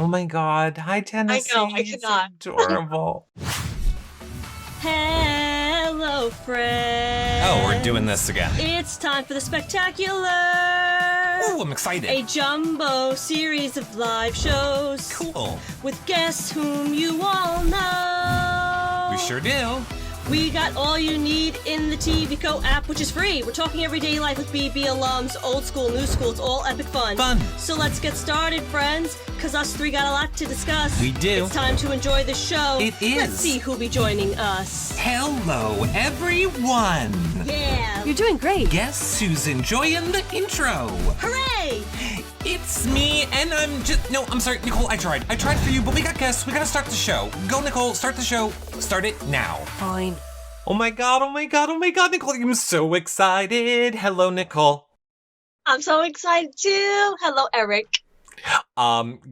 Oh my God. Hi, Tennessee. I know, I cannot. Adorable. Hello, friends. Oh, we're doing this again. It's time for the spectacular. Oh, I'm excited. A jumbo series of live shows. Cool. With guests whom you all know. We sure do. We got all you need in the TV Co app, which is free. We're talking everyday life with BB alums, old school, new school. It's all epic fun. So let's get started, friends, because us three got a lot to discuss. We do. It's time to enjoy the show. It is. Let's see who'll be joining us. Hello, everyone. Yeah. You're doing great. Guess who's enjoying the intro? Hooray! It's me, and I'm sorry, Nicole, I tried for you, but we got guests. We gotta start the show. Go, Nicole, start the show. Start it now. Fine. Oh my God, Nicole, I'm so excited. Hello, Nicole. I'm so excited too. Hello, Eric.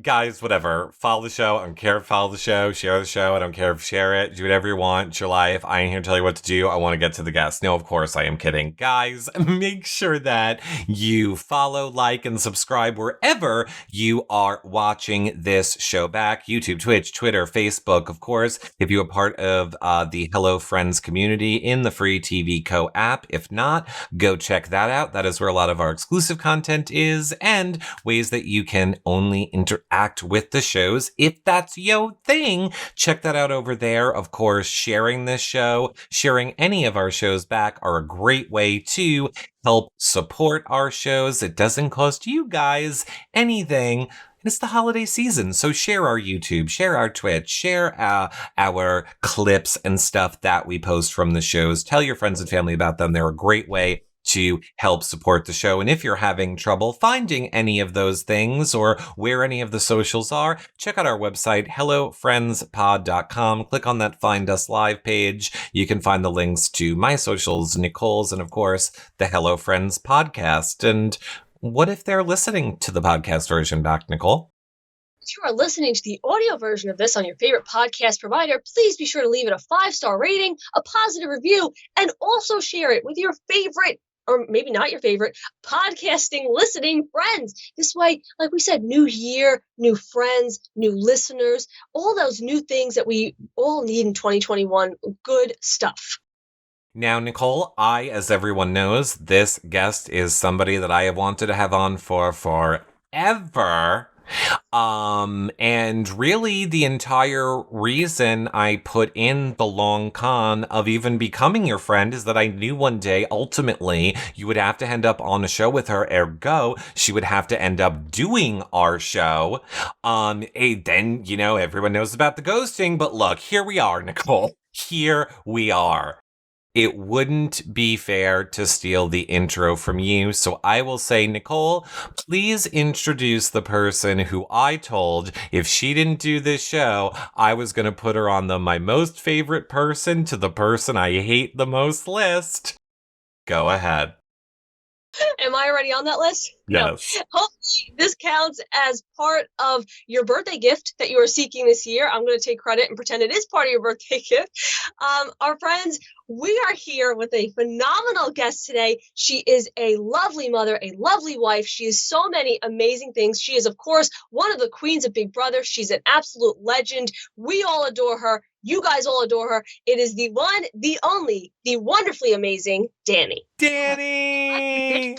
Guys, whatever. Follow the show. I don't care if follow the show. Share the show. I don't care if share it. Do whatever you want. It's your life. I ain't here to tell you what to do. I want to get to the guests. No, of course, I am kidding. Guys, make sure that you follow, like, and subscribe wherever you are watching this show back. YouTube, Twitch, Twitter, Facebook, of course. If you're a part of the Hello Friends community in the free TV Co app. If not, go check that out. That is where a lot of our exclusive content is and ways that you can only interact with the shows. If that's your thing, check that out over there. Of course, sharing this show, sharing any of our shows back are a great way to help support our shows. It doesn't cost you guys anything. It's the holiday season, so share our YouTube, share our Twitch, share our clips and stuff that we post from the shows. Tell your friends and family about them. They're a great way to help support the show. And if you're having trouble finding any of those things or where any of the socials are, check out our website, hellofriendspod.com. Click on that Find Us Live page. You can find the links to my socials, Nicole's, and of course, the Hello Friends podcast. And what if they're listening to the podcast version back, Nicole? If you are listening to the audio version of this on your favorite podcast provider, please be sure to leave it a 5-star rating, a positive review, and also share it with your favorite, or maybe not your favorite, podcasting listening friends. This way, like we said, new year, new friends, new listeners, all those new things that we all need in 2021. Good stuff. Now, Nicole, as everyone knows, this guest is somebody that I have wanted to have on for forever. And really the entire reason I put in the long con of even becoming your friend is that I knew one day, ultimately, you would have to end up on a show with her, ergo, she would have to end up doing our show. Then, everyone knows about the ghosting, but look, here we are, Nicole. Here we are. It wouldn't be fair to steal the intro from you, so I will say, Nicole, please introduce the person who I told if she didn't do this show, I was going to put her on the my most favorite person to the person I hate the most list. Go ahead. Am I already on that list? Yes. No. Hopefully this counts as part of your birthday gift that you are seeking this year. I'm going to take credit and pretend it is part of your birthday gift. Our friends, we are here with a phenomenal guest today. She is a lovely mother, a lovely wife. She is so many amazing things. She is, of course, one of the queens of Big Brother. She's an absolute legend. We all adore her. You guys all adore her. It is the one, the only, the wonderfully amazing Dani. Dani!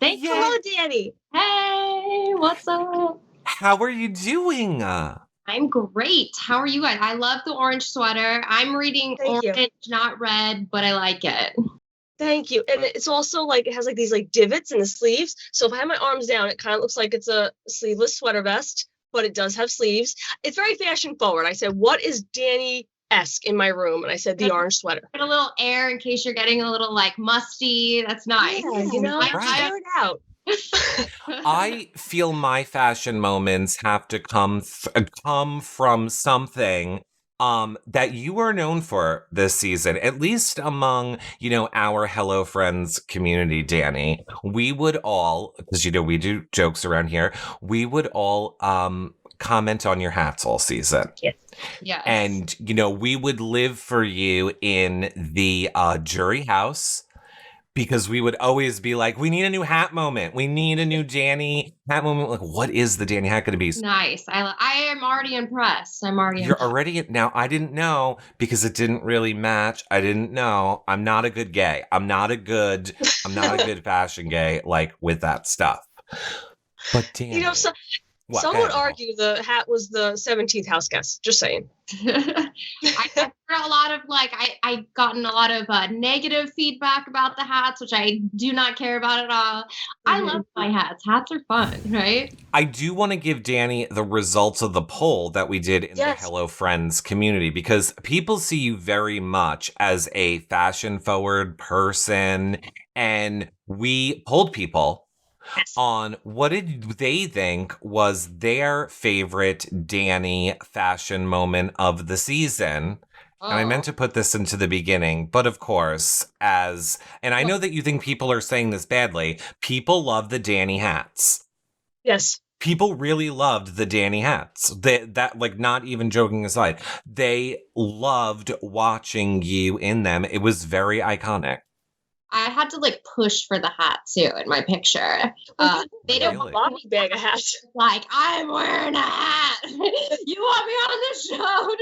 Thank you. Hello, Dani. Hey, what's up? How are you doing? I'm great. How are you guys? I love the orange sweater. I'm reading orange, not red, but I like it. Thank you. And it's also like, it has like these like divots in the sleeves. So if I have my arms down, it kind of looks like it's a sleeveless sweater vest, but it does have sleeves. It's very fashion forward. I said, what is Dani-esque in my room? And I said, the orange sweater. Get a little air in case you're getting a little like musty. That's nice. Yeah, I it out. I feel my fashion moments have to come from something that you are known for this season, at least among, our Hello Friends community, Dani. We would all, because, we do jokes around here, we would all comment on your hats all season. Yes. Yes. And, we would live for you in the jury house, Because we would always be like, we need a new hat moment. We need a new Dani hat moment. Like, what is the Dani hat going to be? Nice. I am already impressed. You're already now. I didn't know because it didn't really match. I didn't know. I'm not a good gay. I'm not a good fashion gay, like with that stuff. But damn. You know, some would argue the hat was the 17th house guest. Just saying. I heard a lot of I gotten a lot of negative feedback about the hats, which I do not care about at all. I love my hats. Hats are fun, right? I do want to give Dani the results of the poll that we did in the Hello Friends community, because people see you very much as a fashion forward person, and we polled people on what did they think was their favorite Dani fashion moment of the season. And I meant to put this into the beginning, but of course, and I know that you think people are saying this badly, people love the Dani hats. Yes. People really loved the Dani hats. That like, not even joking aside, they loved watching you in them. It was very iconic. I had to push for the hat too in my picture. They didn't want me bag a hat. Like, I'm wearing a hat. You want me on the show?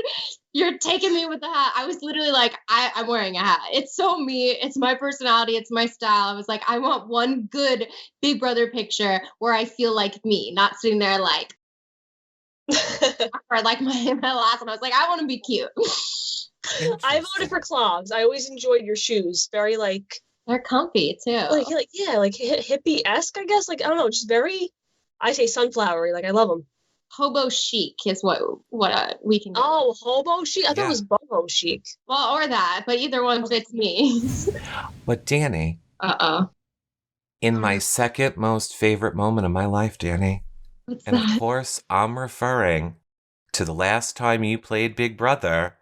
You're taking me with the hat. I was literally like, I'm wearing a hat. It's so me. It's my personality. It's my style. I was like, I want one good Big Brother picture where I feel like me, not sitting there like, or like my last one. I was like, I want to be cute. I voted for clogs. I always enjoyed your shoes. Very they're comfy too. Like hippie-esque, I guess. I don't know, just very, I say sunflowery. I love them. Hobo chic is what we can do. Oh, hobo chic? I thought it was boho chic. Well, or that, but either one fits me. But Dani. In my second most favorite moment of my life, Dani. What's and that? Of course, I'm referring to the last time you played Big Brother.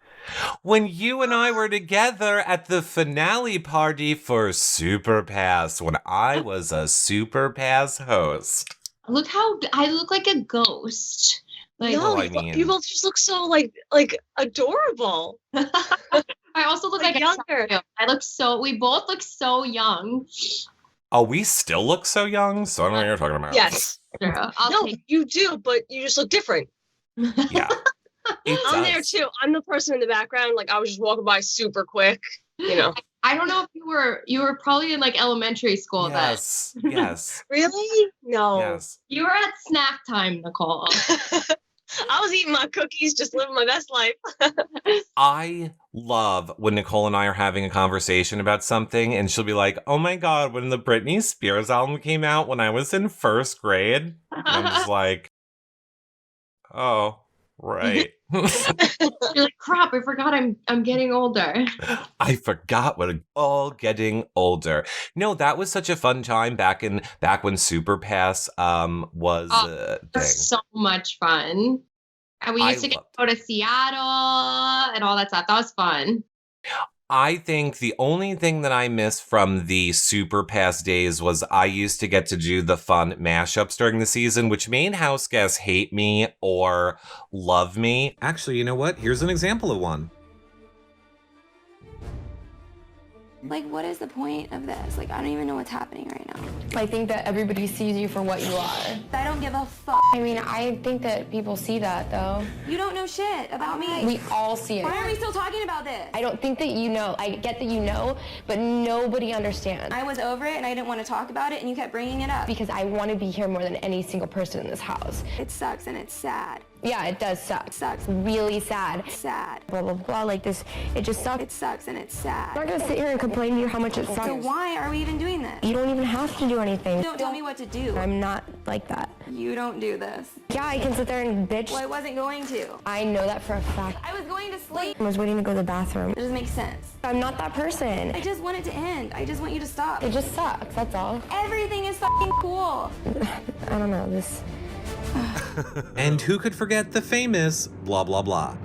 When you and I were together at the finale party for Super Pass, when I was a Super Pass host. Look how I look like a ghost. You both just look so adorable. I also look like younger. We both look so young. Oh, we still look so young? So I don't know what you're talking about. Yes. You do, but you just look different. Yeah. I'm there too. I'm the person in the background. I was just walking by super quick, I don't know if you were probably in elementary school then. Yes. Really? No. Yes. You were at snack time, Nicole. I was eating my cookies, just living my best life. I love when Nicole and I are having a conversation about something and she'll be like, oh my God, when the Britney Spears album came out when I was in first grade. And I'm just like, oh. Right. You're like, crap, I forgot I'm getting older. I forgot we're all getting older. No, that was such a fun time back when Super Pass was a thing. So much fun. And we used to go to Seattle and all that stuff. That was fun. I think the only thing that I miss from the Super Pass days was I used to get to do the fun mashups during the season, which made house guests hate me or love me. Actually, you know what? Here's an example of one. What is the point of this? I don't even know what's happening right now. I think that everybody sees you for what you are. I don't give a fuck. I mean, I think that people see that, though. You don't know shit about me. We all see it. Why are we still talking about this? I don't think that you know. I get that you know, but nobody understands. I was over it and I didn't want to talk about it and you kept bringing it up. Because I want to be here more than any single person in this house. It sucks and it's sad. Yeah, it does suck. It sucks. Really sad. Sad. Blah, blah, blah. It just sucks. It sucks and it's sad. I'm not going to sit here and complain to you how much it sucks. So why are we even doing this? You don't even have to do anything. Don't tell me what to do. I'm not like that. You don't do this. Yeah, I can sit there and bitch. Well, I wasn't going to. I know that for a fact. I was going to sleep. I was waiting to go to the bathroom. It doesn't make sense. I'm not that person. I just want it to end. I just want you to stop. It just sucks, that's all. Everything is fucking cool. I don't know, this... And who could forget the famous blah, blah, blah.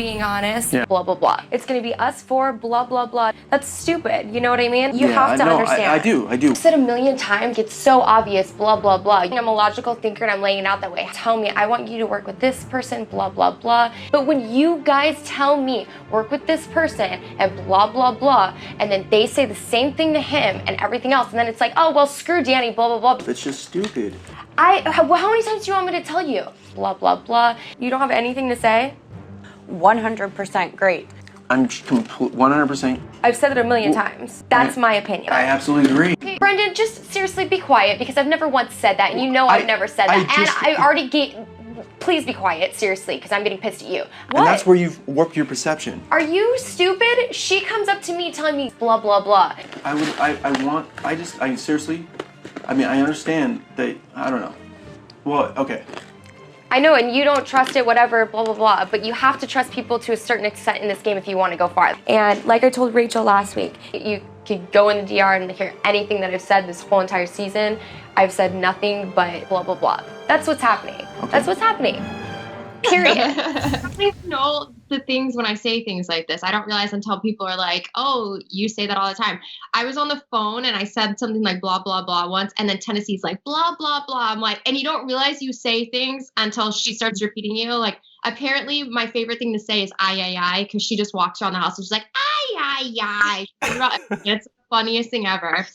being honest, blah, blah, blah. It's going to be us four, blah, blah, blah. That's stupid. You know what I mean? You have to understand. I do. I've said a million times, it's so obvious, blah, blah, blah. I'm a logical thinker and I'm laying it out that way. Tell me, I want you to work with this person, blah, blah, blah. But when you guys tell me, work with this person and blah, blah, blah, and then they say the same thing to him and everything else, and then it's like, oh, well, screw Dani, blah, blah, blah. It's just stupid. How many times do you want me to tell you? Blah, blah, blah. You don't have anything to say? 100% great. I'm 100%. I've said it a million times. That's my opinion. I absolutely agree. Okay, Brendan, just seriously be quiet because I've never once said that, and you know I've never said that. I already get. Please be quiet, seriously, because I'm getting pissed at you. What? And that's where you've worked your perception. Are you stupid? She comes up to me telling me blah, blah, blah. Seriously, I mean, I understand that, I don't know. Well, okay. I know, and you don't trust it, whatever, blah, blah, blah, but you have to trust people to a certain extent in this game if you want to go far. And like I told Rachel last week, you could go in the DR and hear anything that I've said this whole entire season. I've said nothing but blah, blah, blah. That's what's happening. Okay. That's what's happening. Period. I don't even know the things when I say things like this. I don't realize until people are like, oh, you say that all the time. I was on the phone and I said something like blah, blah, blah once, and then Tennessee's like blah, blah, blah. I'm like, and you don't realize you say things until she starts repeating you. Like, apparently my favorite thing to say is I, because she just walks around the house and she's like, I. It's the funniest thing ever.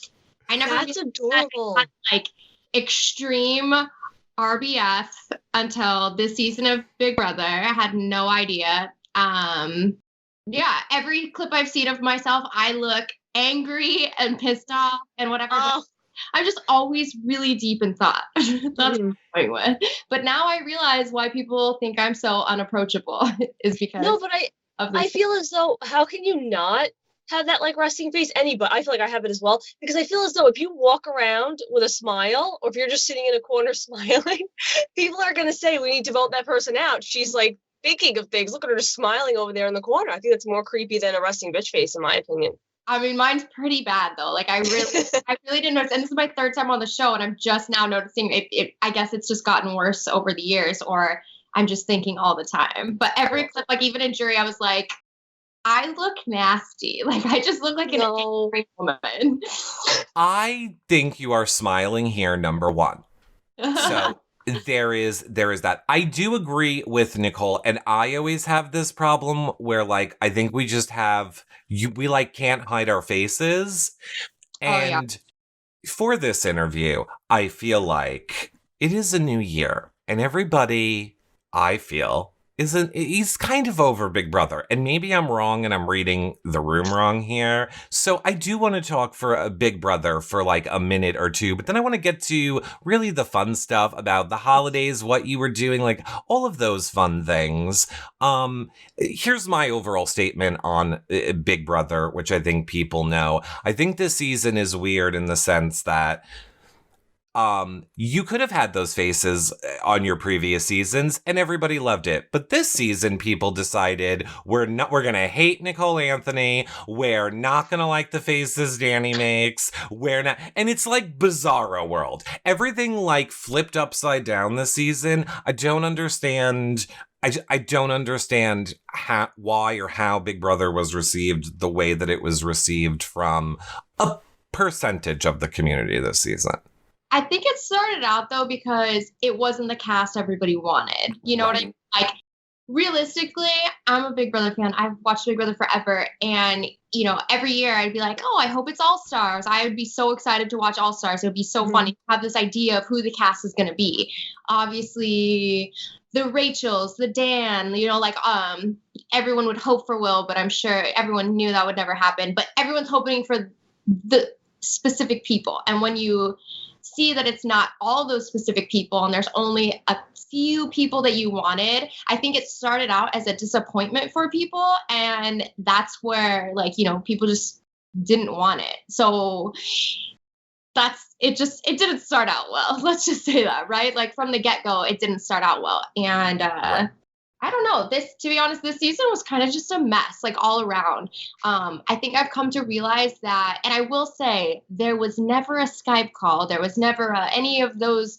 I never. That's adorable. That, like, extreme RBF until this season of Big Brother. I had no idea. Every clip I've seen of myself, I look angry and pissed off and whatever. Oh. I'm just always really deep in thought. That's what I'm going with. But now I realize why people think I'm so unapproachable is because I feel as though, how can you not have that like resting face? But I feel like I have it as well, because I feel as though if you walk around with a smile, or if you're just sitting in a corner smiling, people are going to say, we need to vote that person out. She's like thinking of things. Look at her just smiling over there in the corner. I think that's more creepy than a resting bitch face, in my opinion. I mean, mine's pretty bad though. Like I really didn't notice. And this is my third time on the show, and I'm just now noticing it. I guess it's just gotten worse over the years, or I'm just thinking all the time. But every clip, like even in jury, I was like, I look nasty. Like I just look like an angry woman. I think you are smiling here, number one. So there is that. I do agree with Nicole, and I always have this problem where like I think we just have we like can't hide our faces. And for this interview, I feel like it is a new year, and everybody, I feel, he's kind of over Big Brother. And maybe I'm wrong and I'm reading the room wrong here. So I do want to talk for a Big Brother for like a minute or two, but then I want to get to really the fun stuff about the holidays, what you were doing, like all of those fun things. Here's my overall statement on Big Brother, which I think people know. I think this season is weird in the sense that you could have had those faces on your previous seasons and everybody loved it. But this season, people decided we're going to hate Nicole Anthony. We're not going to like the faces Dani makes. We're not. And it's like Bizarro World. Everything like flipped upside down this season. I don't understand. I don't understand why or how Big Brother was received the way that it was received from a percentage of the community this season. I think it started out though because it wasn't the cast everybody wanted. You know what I mean? Like realistically, I'm a Big Brother fan. I've watched Big Brother forever, and you know, every year I'd be like, "Oh, I hope it's All Stars." I would be so excited to watch All Stars. It would be so funny to have this idea of who the cast is going to be. Obviously, the Rachels, the Dan. You know, like everyone would hope for Will, but I'm sure everyone knew that would never happen. But everyone's hoping for the specific people, and when you see that it's not all those specific people and there's only a few people that you wanted, I think it started out as a disappointment for people, and that's where like, you know, people just didn't want it. So it didn't start out well. Let's just say that, right? Like from the get-go, it didn't start out well. And I don't know, to be honest, this season was kind of just a mess, like all around. I think I've come to realize that, and I will say there was never a Skype call. There was never any of those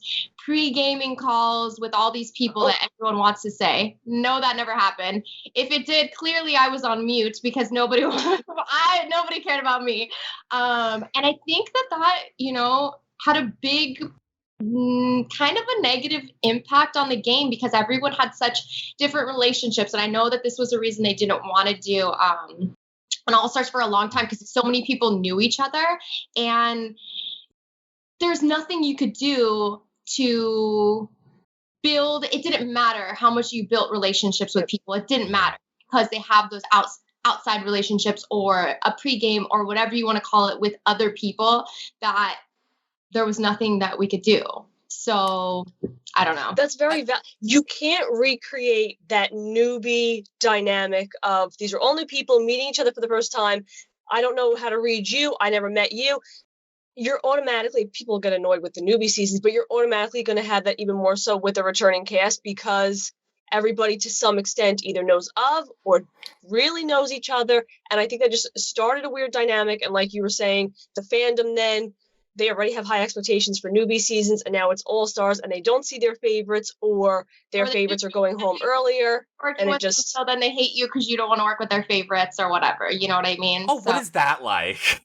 pre-gaming calls with all these people that everyone wants to say. No, that never happened. If it did, clearly I was on mute because nobody cared about me. And I think that, you know, had a big kind of a negative impact on the game because everyone had such different relationships. And I know that this was a reason they didn't want to do an All-Stars for a long time because so many people knew each other. And there's nothing you could do to build. It didn't matter how much you built relationships with people. It didn't matter because they have those outside relationships or a pregame or whatever you want to call it with other people, that there was nothing that we could do. So I don't know. That's very you can't recreate that newbie dynamic of these are only people meeting each other for the first time. I don't know how to read you. I never met you. You're automatically, people get annoyed with the newbie seasons, but you're automatically going to have that even more so with the returning cast because everybody to some extent either knows of or really knows each other. And I think that just started a weird dynamic. And like you were saying, the fandom then, they already have high expectations for newbie seasons, and now it's All-Stars, and they don't see their favorites, or their favorites are going home earlier, and it just... So then they hate you because you don't want to work with their favorites or whatever, you know what I mean? Oh, so... What is that like?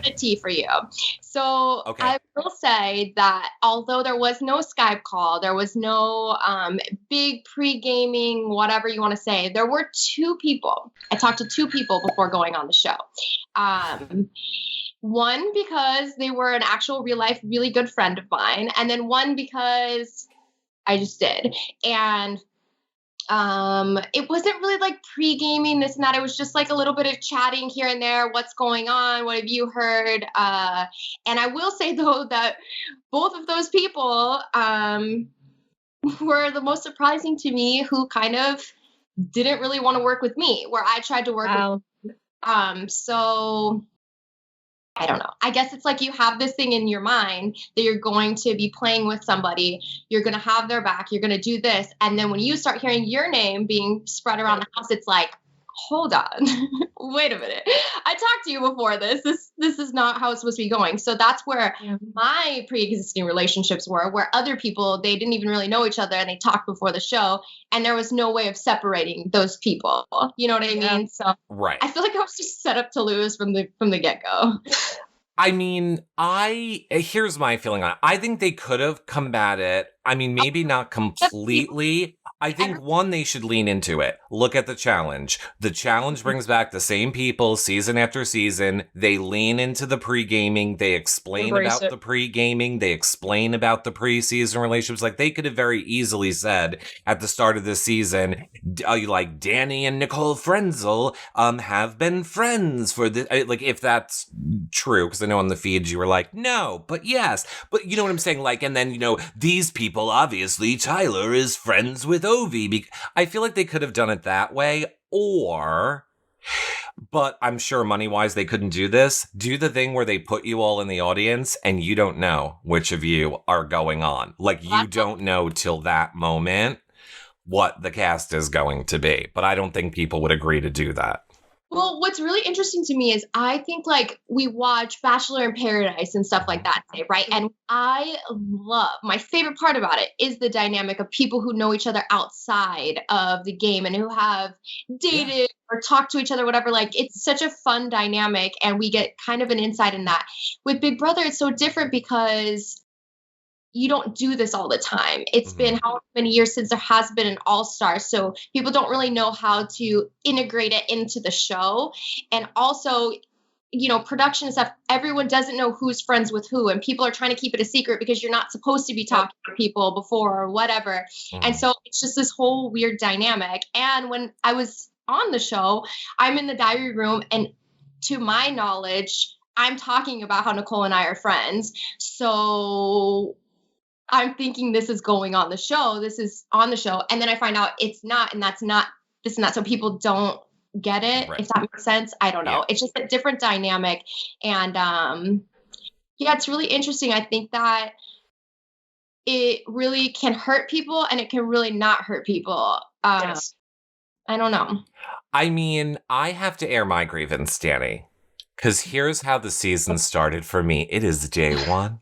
A tea for you. So okay. I will say that although there was no Skype call, there was no big pre-gaming, whatever you want to say, there were two people. I talked to two people before going on the show. One because they were an actual real life, really good friend of mine. And then one because I just did. And it wasn't really like pre-gaming this and that. It was just like a little bit of chatting here and there. What's going on? What have you heard? And I will say though that both of those people were the most surprising to me, who kind of didn't really want to work with me, where I tried to work with them. So I don't know. I guess it's like you have this thing in your mind that you're going to be playing with somebody. You're going to have their back. You're going to do this. And then when you start hearing your name being spread around the house, it's like, hold on, wait a minute. I talked to you before this. This is not how it's supposed to be going. So that's where my pre-existing relationships were, where other people, they didn't even really know each other and they talked before the show. And there was no way of separating those people. You know what I mean? So right. I feel like I was just set up to lose from the get-go. I mean, here's my feeling on it. I think they could have combated. I mean, maybe not completely. I think, one, they should lean into it. Look at the challenge. The challenge brings back the same people season after season. They lean into the pre-gaming. They explain about the pre-gaming. They explain about the preseason relationships. Like, they could have very easily said at the start of the season, like, Dani and Nicole Frenzel have been friends for this. Like, if that's true, because I know on the feeds you were like, no, but yes. But you know what I'm saying? Like, and then, you know, these people, obviously, Tyler is friends with Ovi. I feel like they could have done it that way, but I'm sure money-wise they couldn't do this. Do the thing where they put you all in the audience and you don't know which of you are going on. Like, you don't know till that moment what the cast is going to be. But I don't think people would agree to do that. Well, what's really interesting to me is I think like we watch Bachelor in Paradise and stuff like that, right? And I love, my favorite part about it is the dynamic of people who know each other outside of the game and who have dated or talked to each other, whatever. Like, it's such a fun dynamic and we get kind of an insight in that. With Big Brother, it's so different because you don't do this all the time. It's been how many years since there has been an All-Star. So people don't really know how to integrate it into the show. And also, you know, production stuff, everyone doesn't know who's friends with who. And people are trying to keep it a secret because you're not supposed to be talking to people before or whatever. And so it's just this whole weird dynamic. And when I was on the show, I'm in the diary room and to my knowledge, I'm talking about how Nicole and I are friends. So I'm thinking this is going on the show. This is on the show. And then I find out it's not, and that's not this and that. So people don't get it, if that makes sense. I don't know. Yeah. It's just a different dynamic. And it's really interesting. I think that it really can hurt people and it can really not hurt people. Yes. I don't know. I mean, I have to air my grievance, Dani, because here's how the season started for me. It is day one.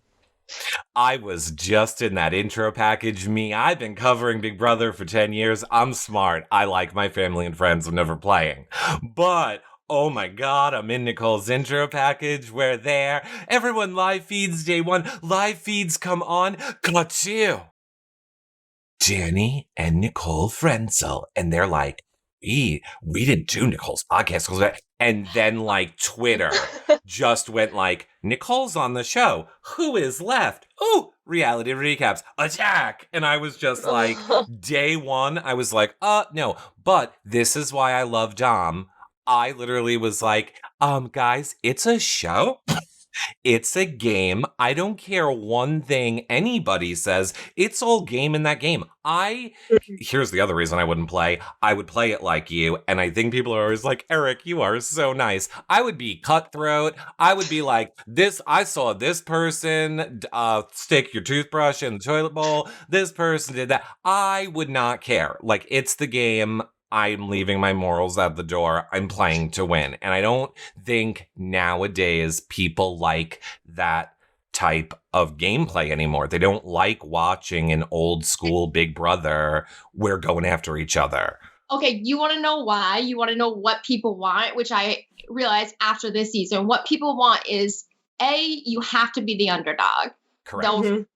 I was just in that intro package. Me, I've been covering Big Brother for 10 years. I'm smart. I like my family and friends whenever playing. But oh my God, I'm in Nicole's intro package. We're there. Everyone live feeds day one. Live feeds come on. Got you. Dani and Nicole Frenzel. And they're like, we didn't do Nicole's podcast. And then like Twitter just went like, Nicole's on the show. Who is left? Ooh, reality recaps. Attack. And I was just like, day one, I was like, no. But this is why I love Dom. I literally was like, guys, it's a show. It's a game. I don't care one thing anybody says. It's all game in that game. Here's the other reason I wouldn't play. I would play it like you. And I think people are always like, Eric, you are so nice. I would be cutthroat. I would be like, I saw this person stick your toothbrush in the toilet bowl. This person did that. I would not care. Like, it's the game. I'm leaving my morals at the door. I'm playing to win. And I don't think nowadays people like that type of gameplay anymore. They don't like watching an old school Big Brother. We're going after each other. Okay, you want to know why? You want to know what people want, which I realized after this season. What people want is, A, you have to be the underdog. Correct.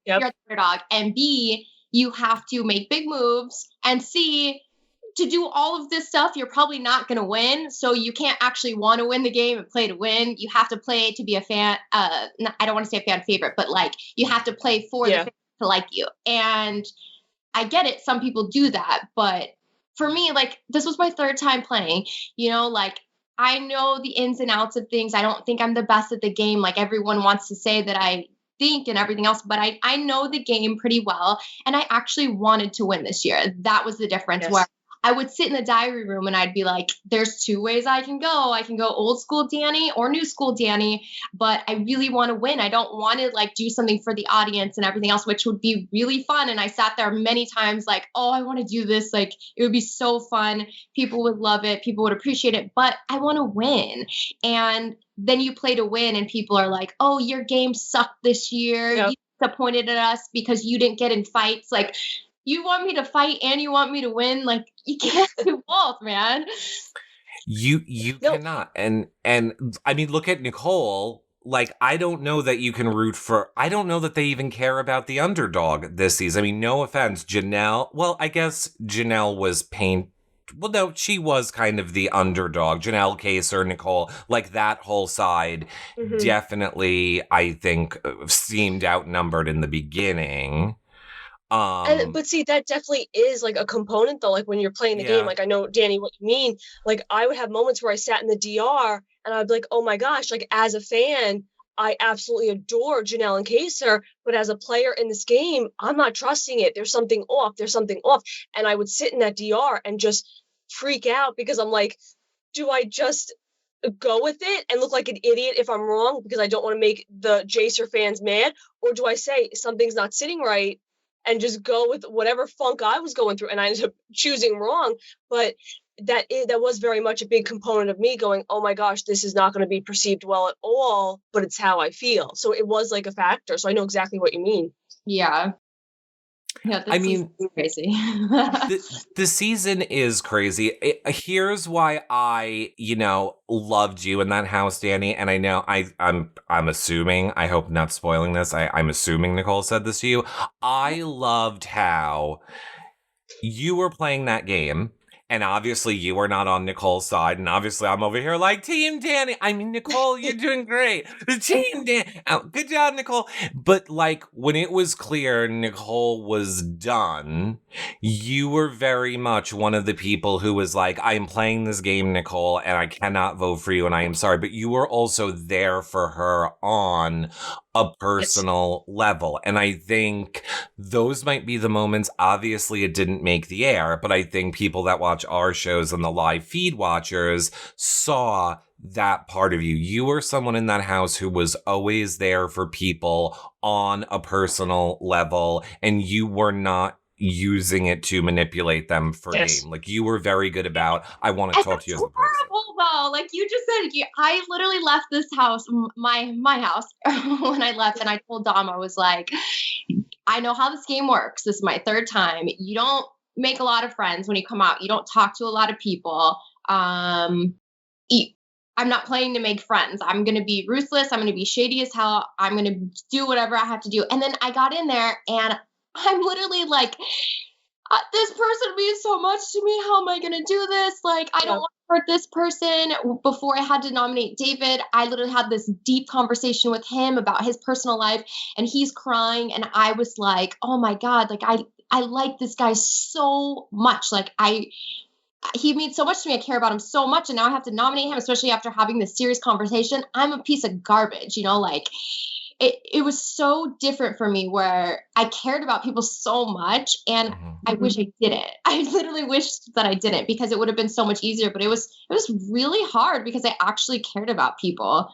You're the underdog. And B, you have to make big moves. And C, to do all of this stuff, you're probably not going to win. So you can't actually want to win the game and play to win. You have to play to be a fan. I don't want to say a fan favorite, but like you have to play for the fans to like you. And I get it. Some people do that. But for me, like this was my third time playing, like I know the ins and outs of things. I don't think I'm the best at the game. Like everyone wants to say that I think and everything else, but I know the game pretty well. And I actually wanted to win this year. That was the difference where I would sit in the diary room and I'd be like, there's two ways I can go. I can go old school Dani or new school Dani, but I really want to win. I don't want to like do something for the audience and everything else, which would be really fun. And I sat there many times like, oh, I want to do this. Like it would be so fun. People would love it. People would appreciate it, but I want to win. And then you play to win and people are like, oh, your game sucked this year. You disappointed at us because you didn't get in fights. Like, you want me to fight and you want me to win? Like you can't do both, man. You cannot. And I mean, look at Nicole. Like, I don't know that you can root for, I don't know that they even care about the underdog this season. I mean, no offense, Janelle. Well, I guess Janelle was well, no, she was kind of the underdog. Janelle, Kaser, Nicole, like that whole side definitely, I think, seemed outnumbered in the beginning. But see, that definitely is like a component though. Like when you're playing the game, like I know, Dani, what you mean. Like I would have moments where I sat in the DR and I'd be like, oh my gosh, like as a fan, I absolutely adore Janelle and Kaser, but as a player in this game, I'm not trusting it. There's something off. And I would sit in that DR and just freak out because I'm like, do I just go with it and look like an idiot if I'm wrong because I don't want to make the Jacer fans mad? Or do I say something's not sitting right and just go with whatever funk I was going through? And I ended up choosing wrong. But that was very much a big component of me going, oh my gosh, this is not going to be perceived well at all, but it's how I feel. So it was like a factor. So I know exactly what you mean. Yeah. Yeah, I mean, crazy. the season is crazy. Here's why I, loved you in that house, Dani. And I know I'm assuming, I hope not spoiling this. I'm assuming Nicole said this to you. I loved how you were playing that game. And obviously you are not on Nicole's side. And obviously I'm over here like, Team Dani. I mean, Nicole, you're doing great. Team Dani. Oh, good job, Nicole. But like when it was clear Nicole was done, you were very much one of the people who was like, I am playing this game, Nicole, and I cannot vote for you. And I am sorry. But you were also there for her on a personal level. And I think those might be the moments. Obviously, it didn't make the air, but I think people that watch our shows and the live feed watchers saw that part of you. You were someone in that house who was always there for people on a personal level, and you were not using it to manipulate them for Yes. game. Like, you were very good about, I want to talk to you as a person. Horrible though. Like you just said, I literally left this house, my house, when I left, and I told Dom, I was like, I know how this game works. This is my third time. You don't make a lot of friends when you come out. You don't talk to a lot of people. I'm not playing to make friends. I'm going to be ruthless. I'm going to be shady as hell. I'm going to do whatever I have to do. And then I got in there and I'm literally like, this person means so much to me. How am I going to do this? Like, I don't want to hurt this person. Before I had to nominate David, I literally had this deep conversation with him about his personal life, and he's crying. And I was like, oh my God, like I like this guy so much. Like he means so much to me. I care about him so much. And now I have to nominate him, especially after having this serious conversation. I'm a piece of garbage, like it was so different for me where I cared about people so much. And I wish I didn't. I literally wished that I didn't, because it would have been so much easier. But it was really hard because I actually cared about people,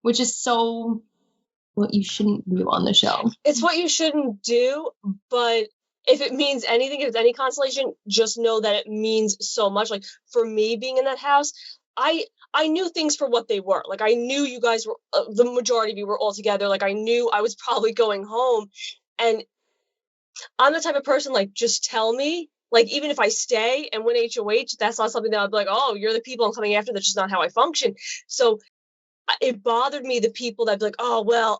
which is so what you shouldn't do on the show. It's what you shouldn't do, but if it means anything, if it's any consolation, just know that it means so much. Like for me being in that house, I knew things for what they were. Like I knew you guys were, the majority of you were all together. Like I knew I was probably going home, and I'm the type of person, like, just tell me, like, even if I stay and win HOH, that's not something that I'd be like, oh, you're the people I'm coming after. That's just not how I function. So it bothered me, the people that'd be like, oh, well,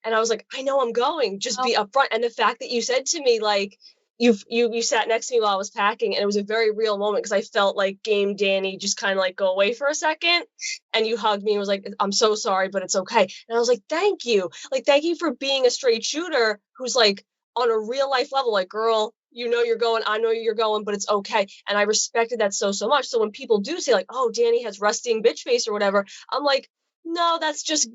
and I was like, I know I'm going, just be upfront. And the fact that you said to me, like, you sat next to me while I was packing, and it was a very real moment, because I felt like Game Dani just kind of like go away for a second, and you hugged me and was like, I'm so sorry, but it's okay. And I was like, thank you. Like, thank you for being a straight shooter who's like on a real life level, like, girl, you know you're going, I know you're going, but it's okay. And I respected that so much. So when people do say like, oh, Dani has resting bitch face or whatever, I'm like, no, that's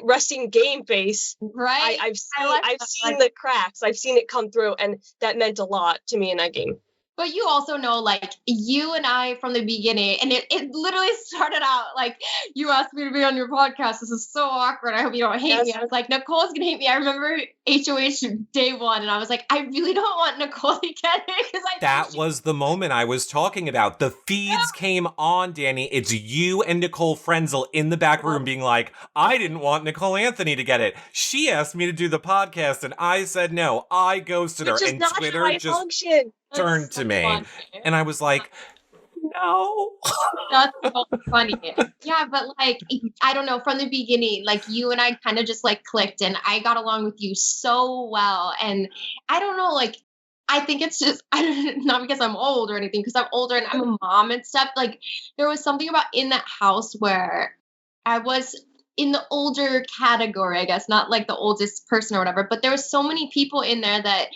resting game face. Right. I've seen the cracks. I've seen it come through, and that meant a lot to me in that game. But you also know, like, you and I from the beginning, and it literally started out like, you asked me to be on your podcast. This is so awkward. I hope you don't hate me. I was like, Nicole's going to hate me. I remember HOH day one, and I was like, I really don't want Nicole to get it. That was the moment I was talking about. The feeds came on, Dani. It's you and Nicole Frenzel in the back room being like, I didn't want Nicole Anthony to get it. She asked me to do the podcast, and I said no. I ghosted her, and Twitter just turned to me, and I was like, no. That's so funny. Yeah, but like, I don't know, from the beginning, like, you and I kind of just like clicked, and I got along with you so well. And I don't know, like, I think it's just, not because I'm old or anything, because I'm older and I'm a mom and stuff. Like, there was something about in that house where I was in the older category, I guess, not like the oldest person or whatever, but there was so many people in there that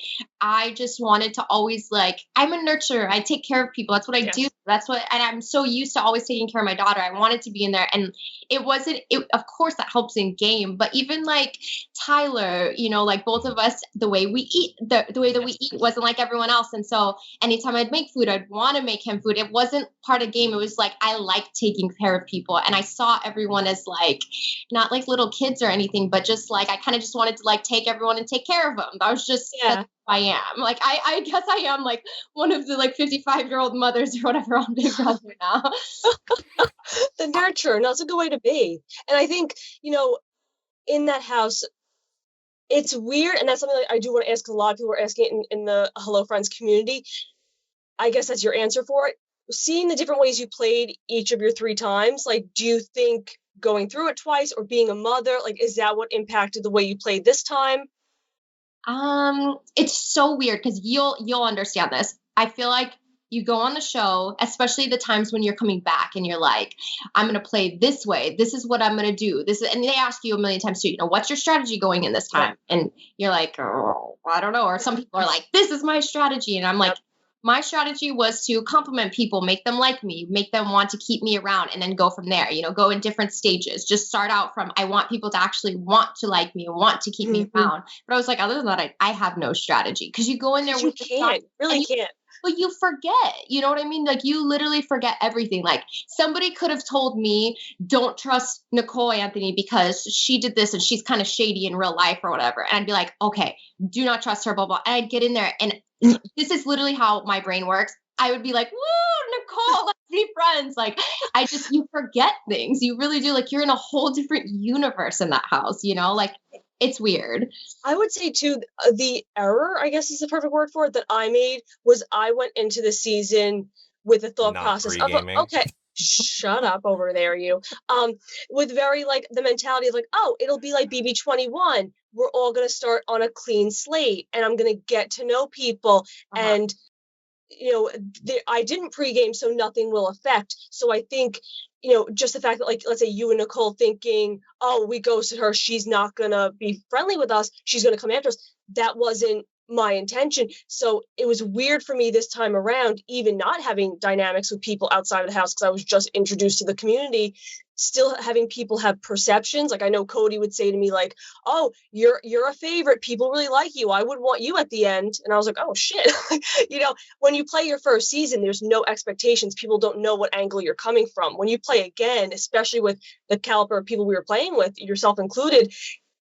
I just wanted to always, like, I'm a nurturer. I take care of people. That's what I do. That's what, and I'm so used to always taking care of my daughter. I wanted to be in there, and of course that helps in game, but even like Tyler, like both of us, the way we eat, the way that we eat wasn't like everyone else. And so anytime I'd make food, I'd want to make him food. It wasn't part of game. It was like, I like taking care of people, and I saw everyone as like, not like little kids or anything, but just like, I kind of just wanted to like take everyone and take care of them. That was just, that's who I am. Like, I guess I am like one of the like 55-year-old mothers or whatever on Big Brother now. The nurturer, and that's a good way to be. And I think, in that house, it's weird, and that's something that I do want to ask, because a lot of people are asking it in the Hello Friends community. I guess that's your answer for it. Seeing the different ways you played each of your 3 times, like, do you think going through it twice or being a mother, like, is that what impacted the way you played this time? It's so weird, because you'll understand this. I feel like you go on the show, especially the times when you're coming back and you're like, I'm going to play this way. This is what I'm going to do. And they ask you a million times too, what's your strategy going in this time? And you're like, oh, I don't know. Or some people are like, this is my strategy. And I'm like, my strategy was to compliment people, make them like me, make them want to keep me around, and then go from there, go in different stages. Just start out from, I want people to actually want to like me and want to keep me around. But I was like, other than that, I have no strategy, because you go in there with can't. but you forget, you know what I mean? Like you literally forget everything. Like somebody could have told me, don't trust Nicole Anthony because she did this and she's kind of shady in real life or whatever. And I'd be like, okay, do not trust her, blah, blah. And I'd get in there. And this is literally how my brain works. I would be like, woo, Nicole, let's be friends. Like you forget things. You really do. Like you're in a whole different universe in that house, you know, like it's weird. I would say too, the error, I guess is the perfect word for it, that I made was I went into the season with a thought Not process of, pre-gaming. okay, shut up over there, you. With very like the mentality of like, oh, it'll be like BB21. We're all going to start on a clean slate and I'm going to get to know people. And, you know, I didn't pregame, so nothing will affect. So I think, you know, just the fact that, like, let's say you and Nicole thinking, oh, we ghosted her, she's not going to be friendly with us, she's going to come after us. That wasn't my intention. So it was weird for me this time around, even not having dynamics with people outside of the house, because I was just introduced to the community, still having people have perceptions. Like I know Cody would say to me like, oh, you're a favorite, people really like you, I would want you at the end. And I was like, oh shit. You know, when you play your first season, there's no expectations, people don't know what angle you're coming from. When you play again, especially with the caliber of people we were playing with, yourself included,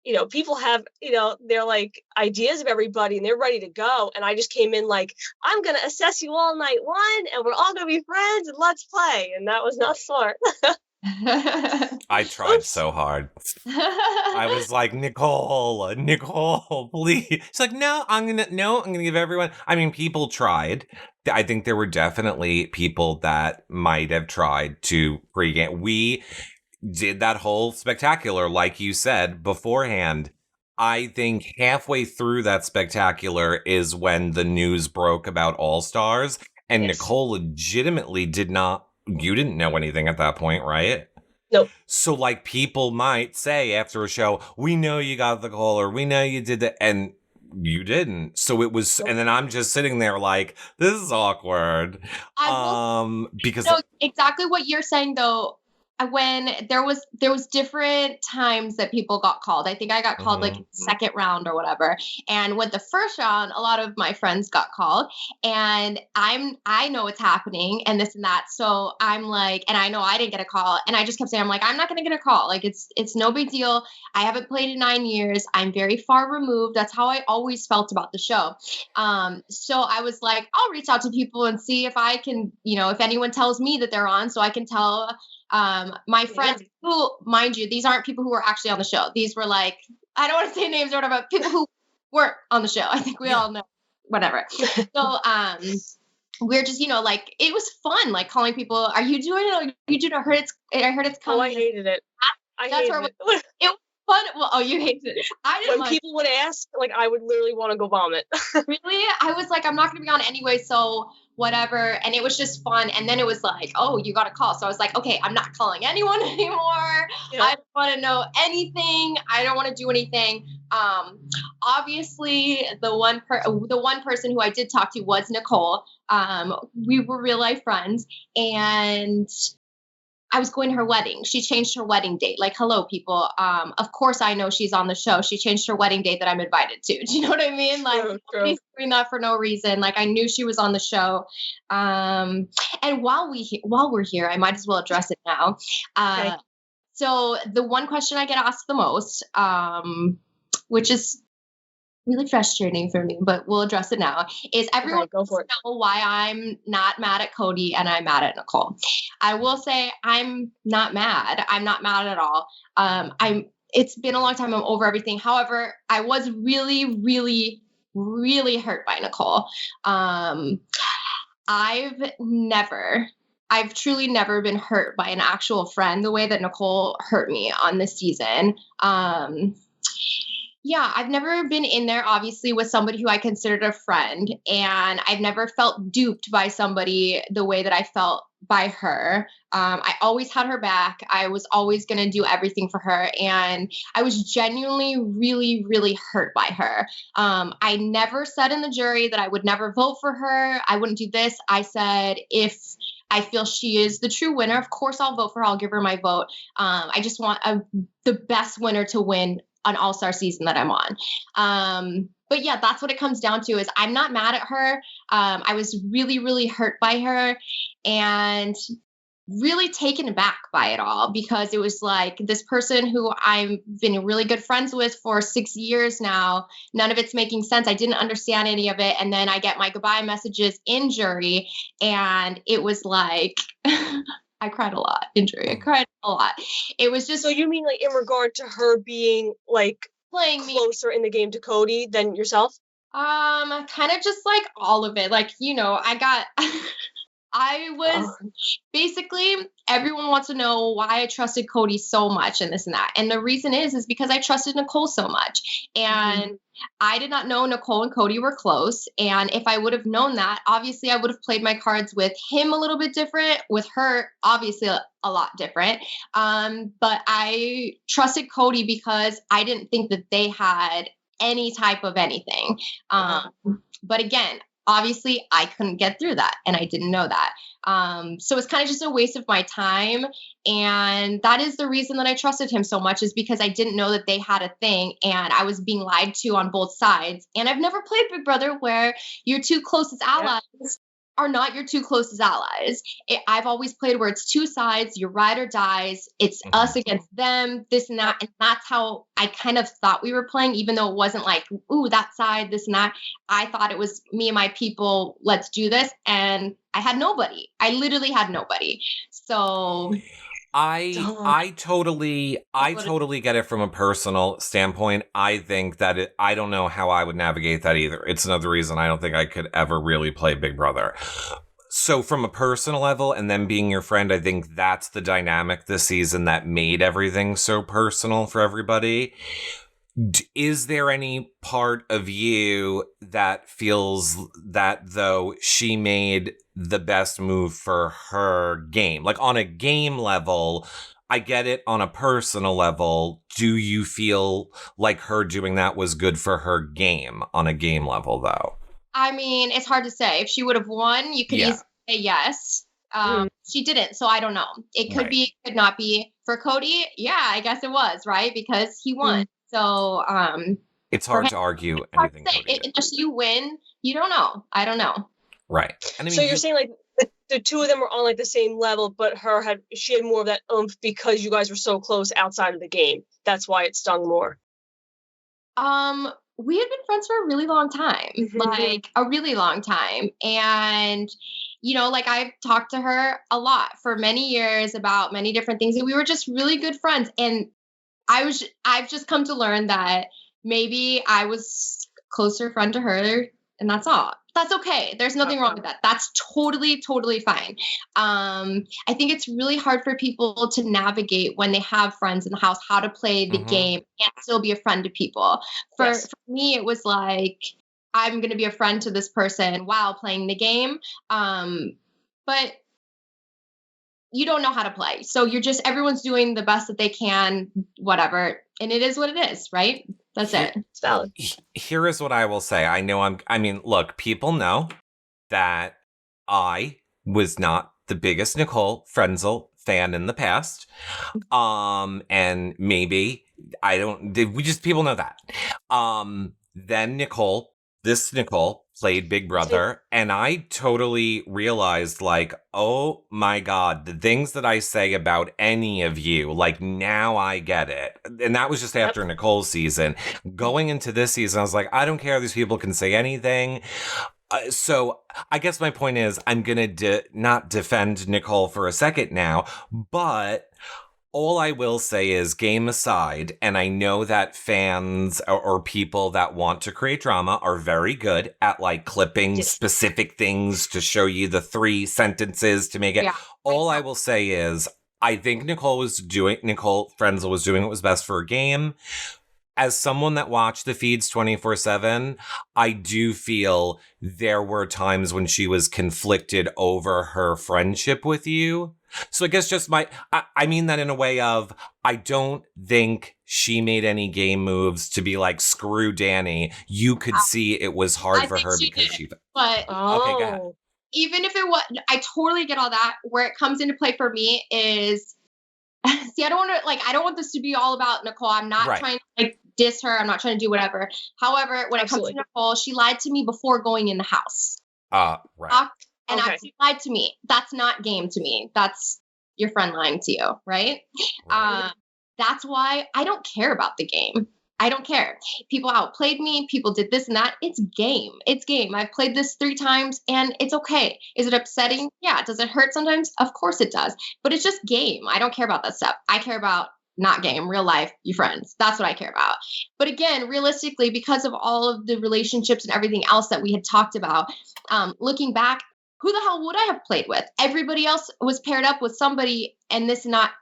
you know, people have, you know, they're like ideas of everybody and they're ready to go. And I just came in like, I'm going to assess you all night one and we're all going to be friends and let's play. And that was not smart. I tried so hard. I was like, Nicole, please. She's like, no, I'm gonna give everyone. I mean, people tried. I think there were definitely people that might have tried to pregame. We did that whole spectacular, like you said beforehand. I think halfway through that spectacular is when the news broke about All Stars, and yes. Nicole legitimately did not. You didn't know anything at that point, right? Nope. So, like, people might say after a show, we know you got the call, or we know you did that, and you didn't. So it was, and then I'm just sitting there like, this is awkward. Because no, exactly what you're saying though. When there was different times that people got called. I think I got called like second round or whatever. And with the first round, a lot of my friends got called and I know what's happening and this and that. So I'm like, and I know I didn't get a call and I just kept saying, I'm like, I'm not going to get a call. Like it's no big deal. I haven't played in 9 years. I'm very far removed. That's how I always felt about the show. So I was like, I'll reach out to people and see if I can, you know, if anyone tells me that they're on, so I can tell my friends who, mind you, these aren't people who were actually on the show. These were like, I don't want to say names or whatever, but people who weren't on the show. I think we all know, whatever. So, we're just, you know, like, it was fun, like calling people, are you doing it? Are you doing it? I heard it's coming. Oh, I hated it. It was fun. Well, oh, you hated it. I didn't. When people would ask, like, I would literally want to go vomit. Really? I was like, I'm not going to be on anyway, so whatever. And it was just fun. And then it was like, oh, you got a call. So I was like, okay, I'm not calling anyone anymore. Yeah. I don't want to know anything. I don't want to do anything. Obviously, the one person who I did talk to was Nicole. We were real life friends, and I was going to her wedding. She changed her wedding date. Like, hello, people. Of course, I know she's on the show. She changed her wedding date that I'm invited to. Do you know what I mean? Like, nobody's doing that for no reason. Like, I knew she was on the show. And while we're here, I might as well address it now. Okay. So the one question I get asked the most, which is really frustrating for me, but we'll address it now, is everyone wants to know why I'm not mad at Cody and I'm mad at Nicole. I will say I'm not mad. I'm not mad at all. It's been a long time. I'm over everything. However, I was really, really, really hurt by Nicole. I've truly never been hurt by an actual friend the way that Nicole hurt me on this season. Yeah, I've never been in there, obviously, with somebody who I considered a friend, and I've never felt duped by somebody the way that I felt by her. I always had her back. I was always going to do everything for her, and I was genuinely really, really hurt by her. I never said in the jury that I would never vote for her. I wouldn't do this. I said, if I feel she is the true winner, of course I'll vote for her. I'll give her my vote. I just want the best winner to win an all-star season that I'm on. But yeah, that's what it comes down to is I'm not mad at her. I was really, really hurt by her and really taken aback by it all because it was like this person who I've been really good friends with for 6 years now. None of it's making sense. I didn't understand any of it. And then I get my goodbye messages in jury and it was like, I cried a lot in jury. I cried a lot. It was just. So you mean like in regard to her being like playing closer in the game to Cody than yourself? Kind of just like all of it. Like, I was basically, everyone wants to know why I trusted Cody so much and this and that. And the reason is because I trusted Nicole so much. And I did not know Nicole and Cody were close. And if I would have known that, obviously I would have played my cards with him a little bit different, with her, obviously a lot different. But I trusted Cody because I didn't think that they had any type of anything. But again, obviously, I couldn't get through that, and I didn't know that. So it's kind of just a waste of my time, and that is the reason that I trusted him so much is because I didn't know that they had a thing, and I was being lied to on both sides. And I've never played Big Brother where your two closest allies are not your two closest allies. I've always played where it's two sides, your ride or dies, it's us against them, this and that. And that's how I kind of thought we were playing, even though it wasn't like, ooh, that side, this and that. I thought it was me and my people, let's do this. And I had nobody. I literally had nobody. So I totally get it from a personal standpoint. I think that I don't know how I would navigate that either. It's another reason I don't think I could ever really play Big Brother. So from a personal level and then being your friend, I think that's the dynamic this season that made everything so personal for everybody. Is there any part of you that feels that though she made the best move for her game? Like on a game level, I get it. On a personal level, do you feel like her doing that was good for her game on a game level though? I mean, it's hard to say. If she would have won, you could easily say yes. She didn't, so I don't know. It could be, could not be. For Cody, yeah, I guess it was, right? Because he won. So it's hard to argue anything. Unless you win, you don't know. I don't know. Right. And I mean, so you're saying like the two of them were on like the same level, but she had more of that oomph because you guys were so close outside of the game. That's why it stung more. We had been friends for a really long time, like a really long time. And, like I've talked to her a lot for many years about many different things. And we were just really good friends. And I've just come to learn that maybe I was closer friend to her and that's all. That's okay. There's nothing wrong with that. That's totally, totally fine. I think it's really hard for people to navigate when they have friends in the house, how to play the game and still be a friend to people. For me, it was like, I'm going to be a friend to this person while playing the game. But you don't know how to play. So everyone's doing the best that they can, whatever. And it is what it is, right? That's it. It's valid. Here is what I will say. Look, people know that I was not the biggest Nicole Frenzel fan in the past. And maybe people know that. Then Nicole played Big Brother, and I totally realized, like, oh my God, the things that I say about any of you, like, now I get it. And that was just after Nicole's season. Going into this season, I was like, I don't care. These people can say anything. So I guess my point is I'm going to not defend Nicole for a second now, but all I will say is, game aside, and I know that fans or people that want to create drama are very good at like clipping specific things to show you the 3 sentences to make it. Yeah. All I will say is, I think Nicole Frenzel was doing what was best for her game. As someone that watched the feeds 24/7, I do feel there were times when she was conflicted over her friendship with you. So I guess just I mean that in a way of, I don't think she made any game moves to be like, screw Dani. You could see it was hard for her because she. But okay, go ahead. Even if it was, I totally get all that. Where it comes into play for me is, see, I don't want this to be all about Nicole. I'm not trying to like diss her. I'm not trying to do whatever. However, when it comes to Nicole, she lied to me before going in the house. Right. And actually lied to me. That's not game to me. That's your friend lying to you, right? That's why I don't care about the game. I don't care. People outplayed me. People did this and that. It's game. It's game. I've played this 3 times and it's okay. Is it upsetting? Yeah. Does it hurt sometimes? Of course it does. But it's just game. I don't care about that stuff. I care about not game, real life, you friends. That's what I care about. But again, realistically, because of all of the relationships and everything else that we had talked about, looking back, who the hell would I have played with? Everybody else was paired up with somebody and this and that.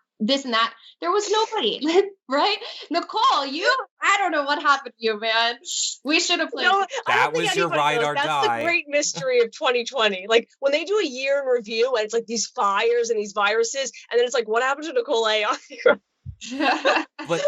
There was nobody, right? Nicole, I don't know what happened to you, man. We should have played. No, that was your ride or die. That's the great mystery of 2020. Like when they do a year in review and it's like these fires and these viruses, and then it's like, what happened to Nicole A on here? But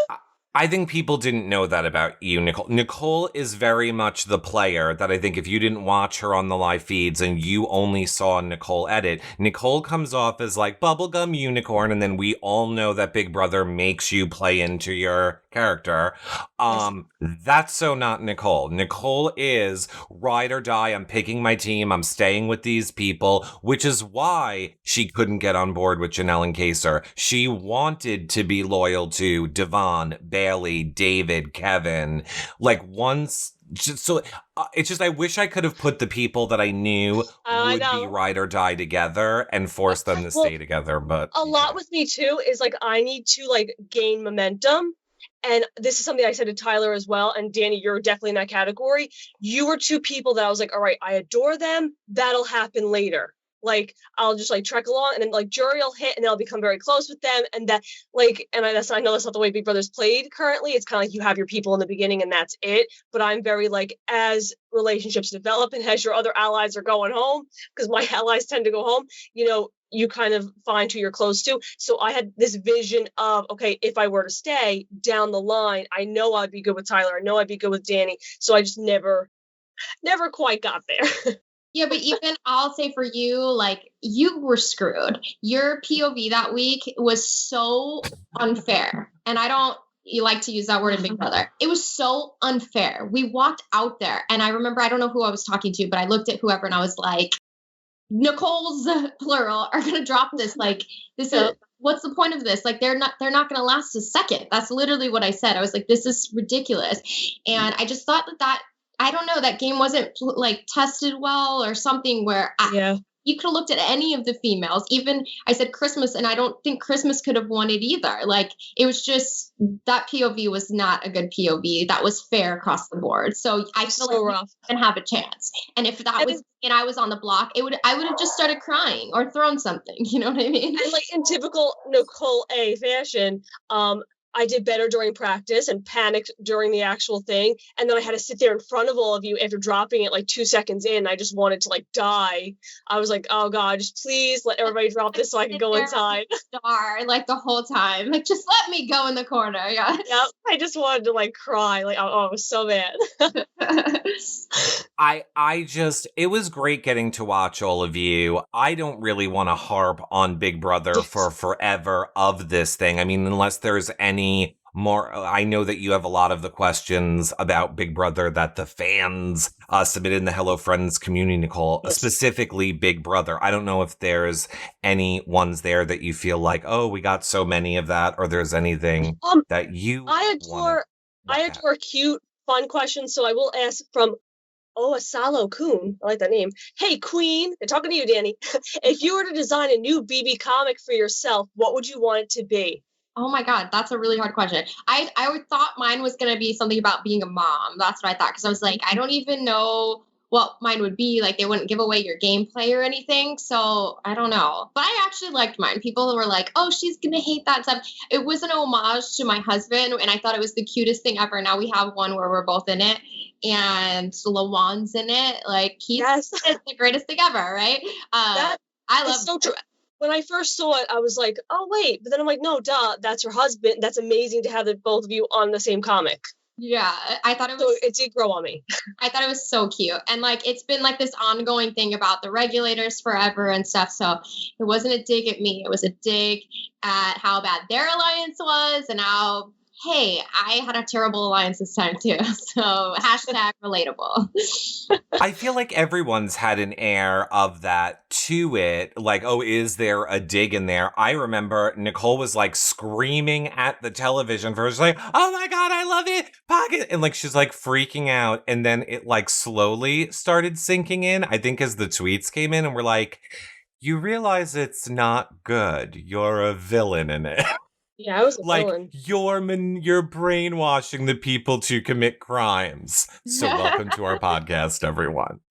I think people didn't know that about you, Nicole. Nicole is very much the player that I think if you didn't watch her on the live feeds and you only saw Nicole edit, Nicole comes off as like bubblegum unicorn, and then we all know that Big Brother makes you play into your character. That's so not Nicole. Nicole is ride or die. I'm picking my team. I'm staying with these people, which is why she couldn't get on board with Janelle and Kaser. She wanted to be loyal to Devon, Bailey, David, Kevin. Like once, so it's just I wish I could have put the people that I knew would be ride or die together and force them to stay together. But a lot with me too is like I need to like gain momentum. And this is something I said to Tyler as well. And Dani, you're definitely in that category. You were 2 people that I was like, all right, I adore them. That'll happen later. Like, I'll just like trek along and then like jury will hit and then I'll become very close with them. And that like, and I know that's not the way Big Brother's played currently. It's kind of like you have your people in the beginning and that's it. But I'm very like, as relationships develop and as your other allies are going home, because my allies tend to go home, you kind of find who you're close to. So I had this vision of, okay, if I were to stay down the line, I know I'd be good with Tyler. I know I'd be good with Dani. So I just never quite got there. Yeah, but even I'll say for you, like you were screwed. Your POV that week was so unfair. And you like to use that word in Big Brother. It was so unfair. We walked out there and I remember, I don't know who I was talking to, but I looked at whoever and I was like, Nicole's plural are going to drop this. Like this is, what's the point of this? Like they're not going to last a second. That's literally what I said. I was like, this is ridiculous. And I just thought that I don't know, that game wasn't like tested well or something where you could have looked at any of the females. Even I said Christmas, and I don't think Christmas could have won it either. Like it was just that POV was not a good POV. That was fair across the board. So I feel like rough and have a chance. And if that was and I was on the block, I would have just started crying or thrown something. You know what I mean? And like in typical Nicole A fashion, I did better during practice and panicked during the actual thing. And then I had to sit there in front of all of you after dropping it like 2 seconds in. I just wanted to like die. I was like, oh God, just please let everybody drop this so I can go inside. Star like the whole time. Like, just let me go in the corner. Yeah. Yep. I just wanted to like cry. Like, oh, it was so bad. It was great getting to watch all of you. I don't really want to harp on Big Brother for forever of this thing. I mean, unless there's any more, I know that you have a lot of the questions about Big Brother that the fans submitted in the Hello Friends community, Nicole, specifically Big Brother. I don't know if there's any ones there that you feel like, oh, we got so many of that, or there's anything that you I adore cute, fun questions, so I will ask from Asalo Kun. I like that name. Hey, Queen. They're talking to you, Dani. If you were to design a new BB comic for yourself, what would you want it to be? Oh my God, that's a really hard question. I thought mine was going to be something about being a mom. That's what I thought. Because I was like, I don't even know what mine would be. Like, they wouldn't give away your gameplay or anything. So I don't know. But I actually liked mine. People were like, oh, she's going to hate that stuff. It was an homage to my husband. And I thought it was the cutest thing ever. Now we have one where we're both in it. And Lawan's in it. Like, it's the greatest thing ever, right? I love it. So true. When I first saw it, I was like, oh, wait. But then I'm like, no, duh, that's her husband. That's amazing to have both of you on the same comic. Yeah, I thought it was... So it did grow on me. I thought it was so cute. And, like, it's been, like, this ongoing thing about the regulators forever and stuff. So it wasn't a dig at me. It was a dig at how bad their alliance was and how hey, I had a terrible alliance this time too. So hashtag relatable. I feel like everyone's had an air of that to it. Like, oh, is there a dig in there? I remember Nicole was like screaming at the television first, like, oh my God, I love it. Pocket. And like, she's like freaking out. And then it like slowly started sinking in. I think as the tweets came in and we're like, you realize it's not good. You're a villain in it. Yeah, I was a villain. You're brainwashing the people to commit crimes. So welcome to our podcast, everyone.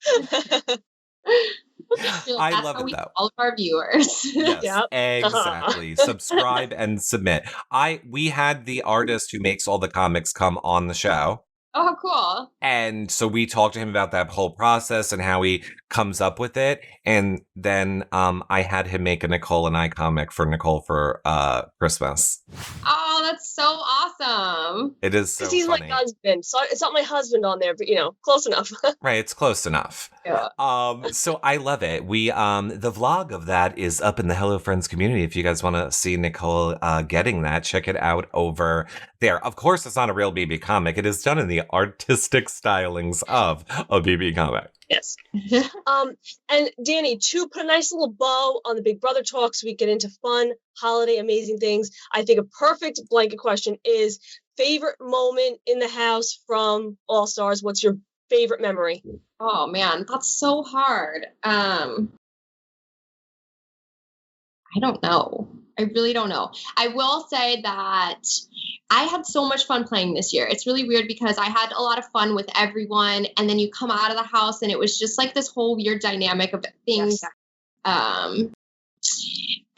I love it though. All of our viewers. Yes, Yep. exactly. Subscribe and submit. We had the artist who makes all the comics come on the show. Oh, cool. And so we talked to him about that whole process and how he comes up with it. And then I had him make a Nicole and I comic for Nicole for Christmas. Oh, that's so awesome. It is so Because he's funny. my husband. So it's not my husband on there, but close enough. Right, it's close enough. Yeah. So I love it. We the vlog of that is up in the Hello Friends community. If you guys want to see Nicole getting that, check it out over there. Of course, it's not a real BB comic. It is done in the artistic stylings of a BB comic. Yes. And Dani, to put a nice little bow on the Big Brother talk so we get into fun, holiday, amazing things, I think a perfect blanket question is favorite moment in the house from All Stars. What's your favorite memory? Oh man, that's so hard. I don't know. I really don't know. I will say that I had so much fun playing this year. It's really weird because I had a lot of fun with everyone, and then you come out of the house and it was just like this whole weird dynamic of things. Yes.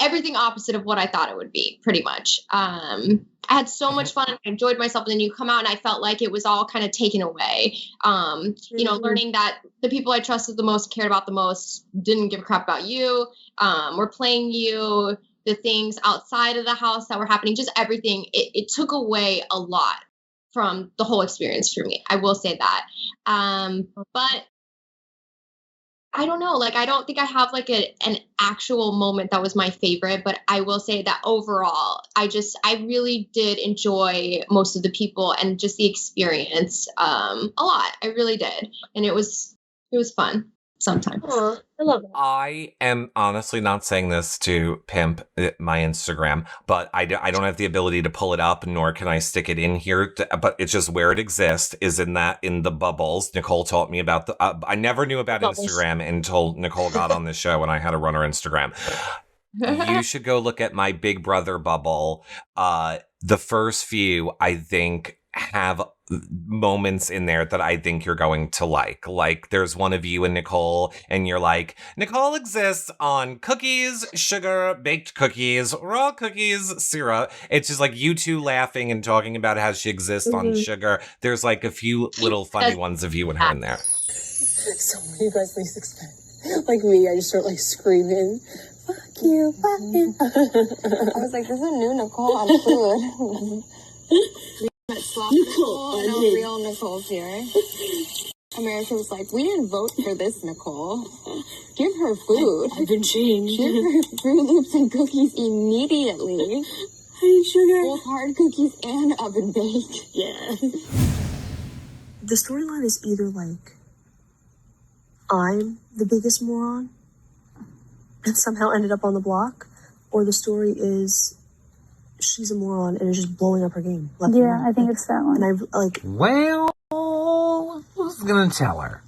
Everything opposite of what I thought it would be, pretty much. I had so much fun. I enjoyed myself. And then you come out and I felt like it was all kind of taken away. Learning that the people I trusted the most, cared about the most, didn't give a crap about you, were playing you, the things outside of the house that were happening, just everything. It took away a lot from the whole experience for me. I will say that. But I don't know, I don't think I have an actual moment that was my favorite, but I will say that overall, I really did enjoy most of the people and just the experience a lot. I really did. And it was fun sometimes. Aww, I love it. I am honestly not saying this to pimp my Instagram, but I don't have the ability to pull it up, nor can I stick it in here. But it's just where it exists is in the bubbles. Nicole taught me about I never knew about bubbles. Instagram until Nicole got on this show and I had to run her Instagram. You should go look at my Big Brother bubble. The first few, I think, have moments in there that I think you're going to like. Like there's one of you and Nicole and you're like, Nicole exists on cookies, sugar, baked cookies, raw cookies, syrup. It's just like you two laughing and talking about how she exists on sugar. There's like a few little funny ones of you and her in there. So what do you guys least expect? Like me, I just start screaming, fuck you, fuck you. I was like, this is a new Nicole on food. Nicole, no real Nicole's here. America was like, we didn't vote for this Nicole. Give her food. I've been changed. Give her Fruit Loops and cookies immediately. I need sugar. Both hard cookies and oven baked. Yeah. The storyline is either I'm the biggest moron and somehow ended up on the block, or the story is she's a moron and is just blowing up her game. Yeah, I think it's that one. And well, who's gonna tell her?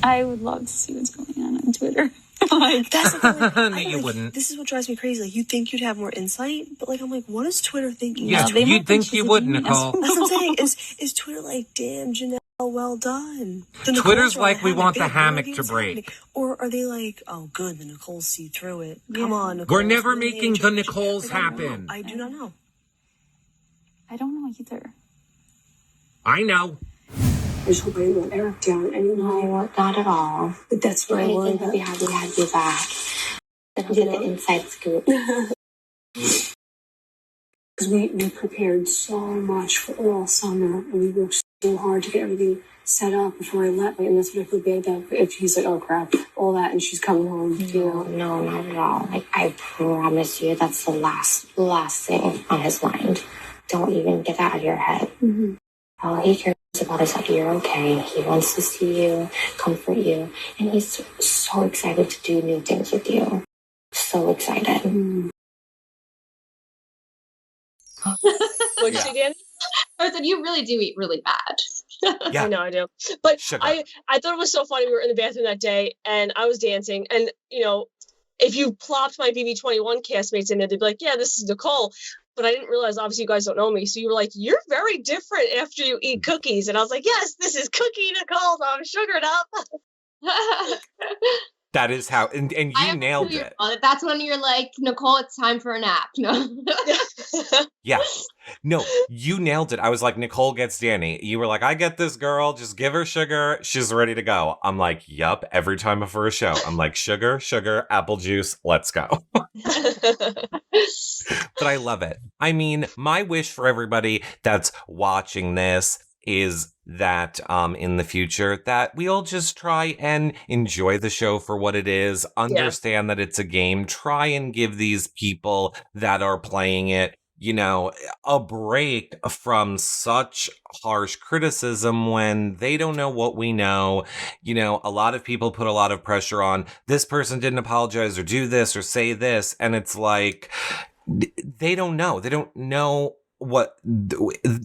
I would love to see what's going on Twitter. That's the thing. No, you wouldn't. This is what drives me crazy. You'd think you'd have more insight, but I'm like, what is Twitter thinking? Yeah, you'd think you would, Nicole. That's what I'm saying. Is Twitter damn, Janelle, well done? Twitter's we want the hammock to break. Or are they oh, good, the Nicoles see through it. Come on, Nicole. We're never making the Nicoles happen. I do not know. I don't know either. I know. I just hope I didn't let Eric down anymore. No, not at all. But that's what I worry about. Be happy to have you back. It'll get the inside scoop. Because we prepared so much for all summer, and we worked so hard to get everything set up before I left. And that's what I feel bad about. If he's oh crap, all that, and she's coming home. No, not at all. I promise you, that's the last thing on his mind. don't even get that out of your head. All he cares about is that you're okay. He wants to see you, comfort you, and he's so excited to do new things with you. So excited. What'd you get? I said, you really do eat really bad. Yeah. I know I do. But Sugar. I thought it was so funny. We were in the bathroom that day and I was dancing. And, you know, if you plopped my BB21 castmates in there, they'd be like, yeah, this is Nicole. But I didn't realize, obviously, you guys don't know me. So you were like, you're very different after you eat cookies. And I was like, yes, this is Cookie Nicole. So I'm sugared up. That is how, and you nailed it. That's when you're like, Nicole, it's time for a nap. No. Yes. No, you nailed it. I was like, Nicole gets Dani. You were like, I get this girl. Just give her sugar. She's ready to go. I'm like, yup. Every time before a show, I'm like, sugar, apple juice. Let's go. But I love it. I mean, my wish for everybody that's watching this is that in the future that we all just try and enjoy the show for what it is, understand that it's a game, try and give these people that are playing it, you know, a break from such harsh criticism when they don't know what we know. You know, a lot of people put a lot of pressure on this person didn't apologize or do this or say this, and it's like they don't know. They don't know what,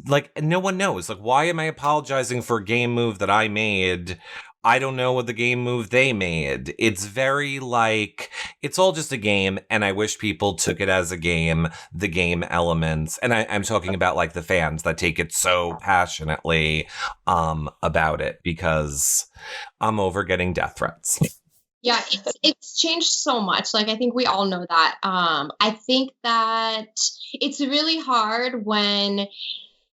like, no one knows. Like, why am I apologizing for a game move that I made? I don't know what the game move they made. It's very like, it's all just a game, and I wish people took it as a game, the game elements. And I'm talking about like the fans that take it so passionately about it, because I'm over getting death threats. Yeah, it's changed so much. Like, I think we all know that. I think that it's really hard when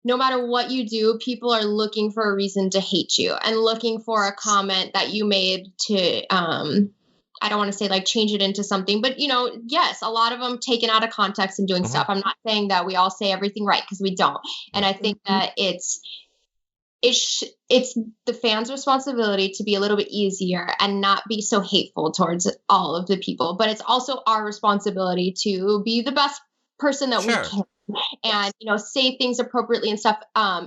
no matter what you do, people are looking for a reason to hate you and looking for a comment that you made to, I don't want to say like change it into something, but you know, yes, a lot of them taken out of context and doing stuff. I'm not saying that we all say everything right, because we don't. And I think that it's the fans' responsibility to be a little bit easier and not be so hateful towards all of the people. But it's also our responsibility to be the best person that we can. And, you know, say things appropriately and stuff.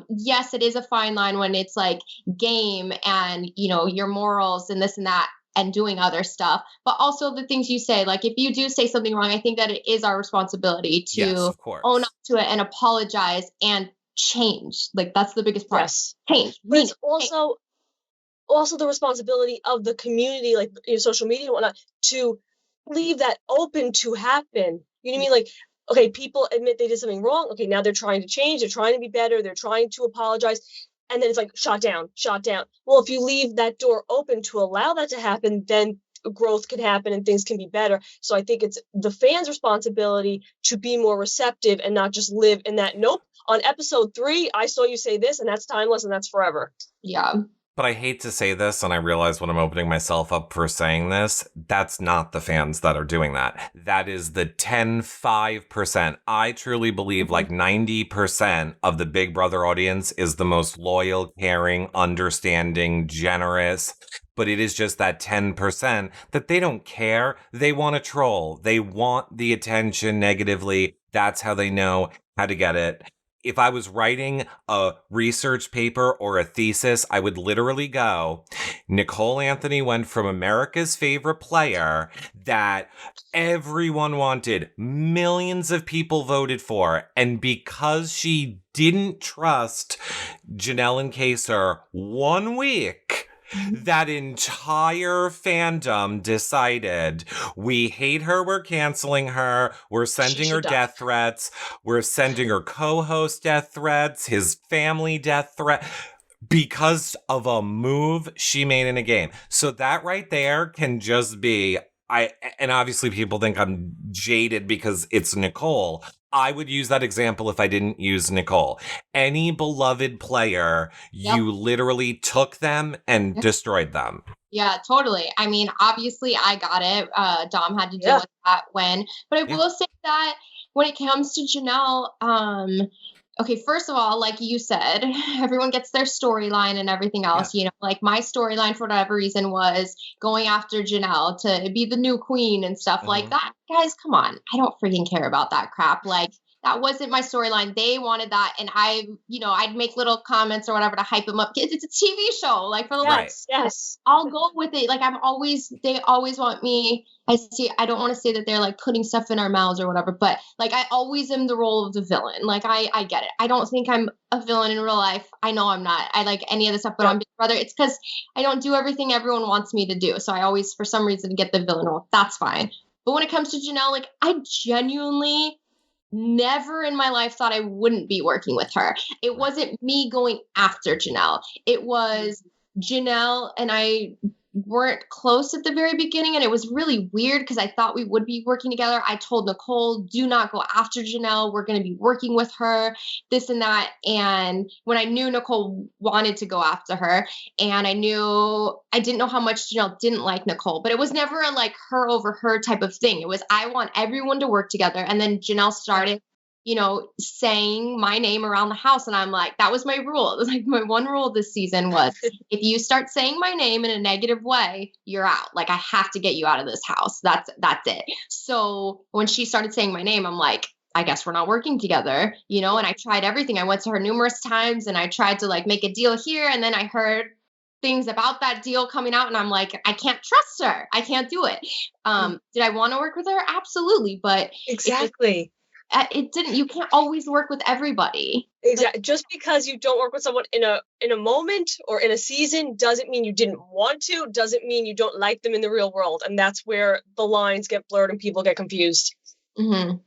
Yes, it is a fine line when it's like game and, you know, your morals and this and that and doing other stuff. But also the things you say, like if you do say something wrong, I think that it is our responsibility to own up to it and apologize and change. Like that's the biggest part. Yes. Change. But it's also the responsibility of the community, like your social media and whatnot, to leave that open to happen. You know what I mean? Like, okay, people admit they did something wrong. Okay, now they're trying to change. They're trying to be better. They're trying to apologize. And then it's like shot down. Well, if you leave that door open to allow that to happen, then growth can happen and things can be better. So I think it's the fans' responsibility to be more receptive and not just live in that, nope, on episode 3, I saw you say this and that's timeless and that's forever. Yeah. But I hate to say this, and I realize when I'm opening myself up for saying this, that's not the fans that are doing that. That is the 5%. I truly believe like 90% of the Big Brother audience is the most loyal, caring, understanding, generous. But it is just that 10% that they don't care. They want to troll. They want the attention negatively. That's how they know how to get it. If I was writing a research paper or a thesis, I would literally go, Nicole Anthony went from America's favorite player that everyone wanted, millions of people voted for, and because she didn't trust Janelle and Kaysar 1 week, that entire fandom decided we hate her, we're canceling her, we're sending her death threats, we're sending her co-host death threats, his family death threat, because of a move she made in a game. So that right there can just be, and obviously people think I'm jaded because it's Nicole. I would use that example if I didn't use Nicole. Any beloved player, you literally took them and destroyed them. Yeah, totally. I mean, obviously I got it. Dom had to deal with that but I will say that when it comes to Janelle, okay, first of all, like you said, everyone gets their storyline and everything else. You know, like my storyline for whatever reason was going after Janelle to be the new queen and stuff like that. Guys, come on. I don't freaking care about that crap. Like, That wasn't my storyline. They wanted that. And I'd make little comments or whatever to hype them up. It's a TV show. Like, for the Right. Yes. I'll go with it. Like, they always want me. I don't want to say that they're like putting stuff in our mouths or whatever, but like, I always am the role of the villain. Like, I get it. I don't think I'm a villain in real life. I know I'm not. I like any of the stuff, but on Big Brother, it's because I don't do everything everyone wants me to do. So I always, for some reason, get the villain role. That's fine. But when it comes to Janelle, like, I genuinely never in my life thought I wouldn't be working with her. It wasn't me going after Janelle. It was Janelle and I weren't close at the very beginning, and it was really weird because I thought we would be working together. I told Nicole, do not go after Janelle. We're going to be working with her, this and that. And when I knew Nicole wanted to go after her, and I didn't know how much Janelle didn't like Nicole, but it was never a like her over her type of thing. It was, I want everyone to work together. And then Janelle started saying my name around the house. And I'm like, that was my rule. It was like my one rule this season was, if you start saying my name in a negative way, you're out. Like, I have to get you out of this house. That's it. So when she started saying my name, I'm like, I guess we're not working together, and I tried everything. I went to her numerous times and I tried to like make a deal here. And then I heard things about that deal coming out and I'm like, I can't trust her. I can't do it. Did I want to work with her? Absolutely. But exactly. It didn't. You can't always work with everybody. Exactly. Just because you don't work with someone in a moment or in a season doesn't mean you didn't want to. Doesn't mean you don't like them in the real world, and that's where the lines get blurred and people get confused. Mm-hmm.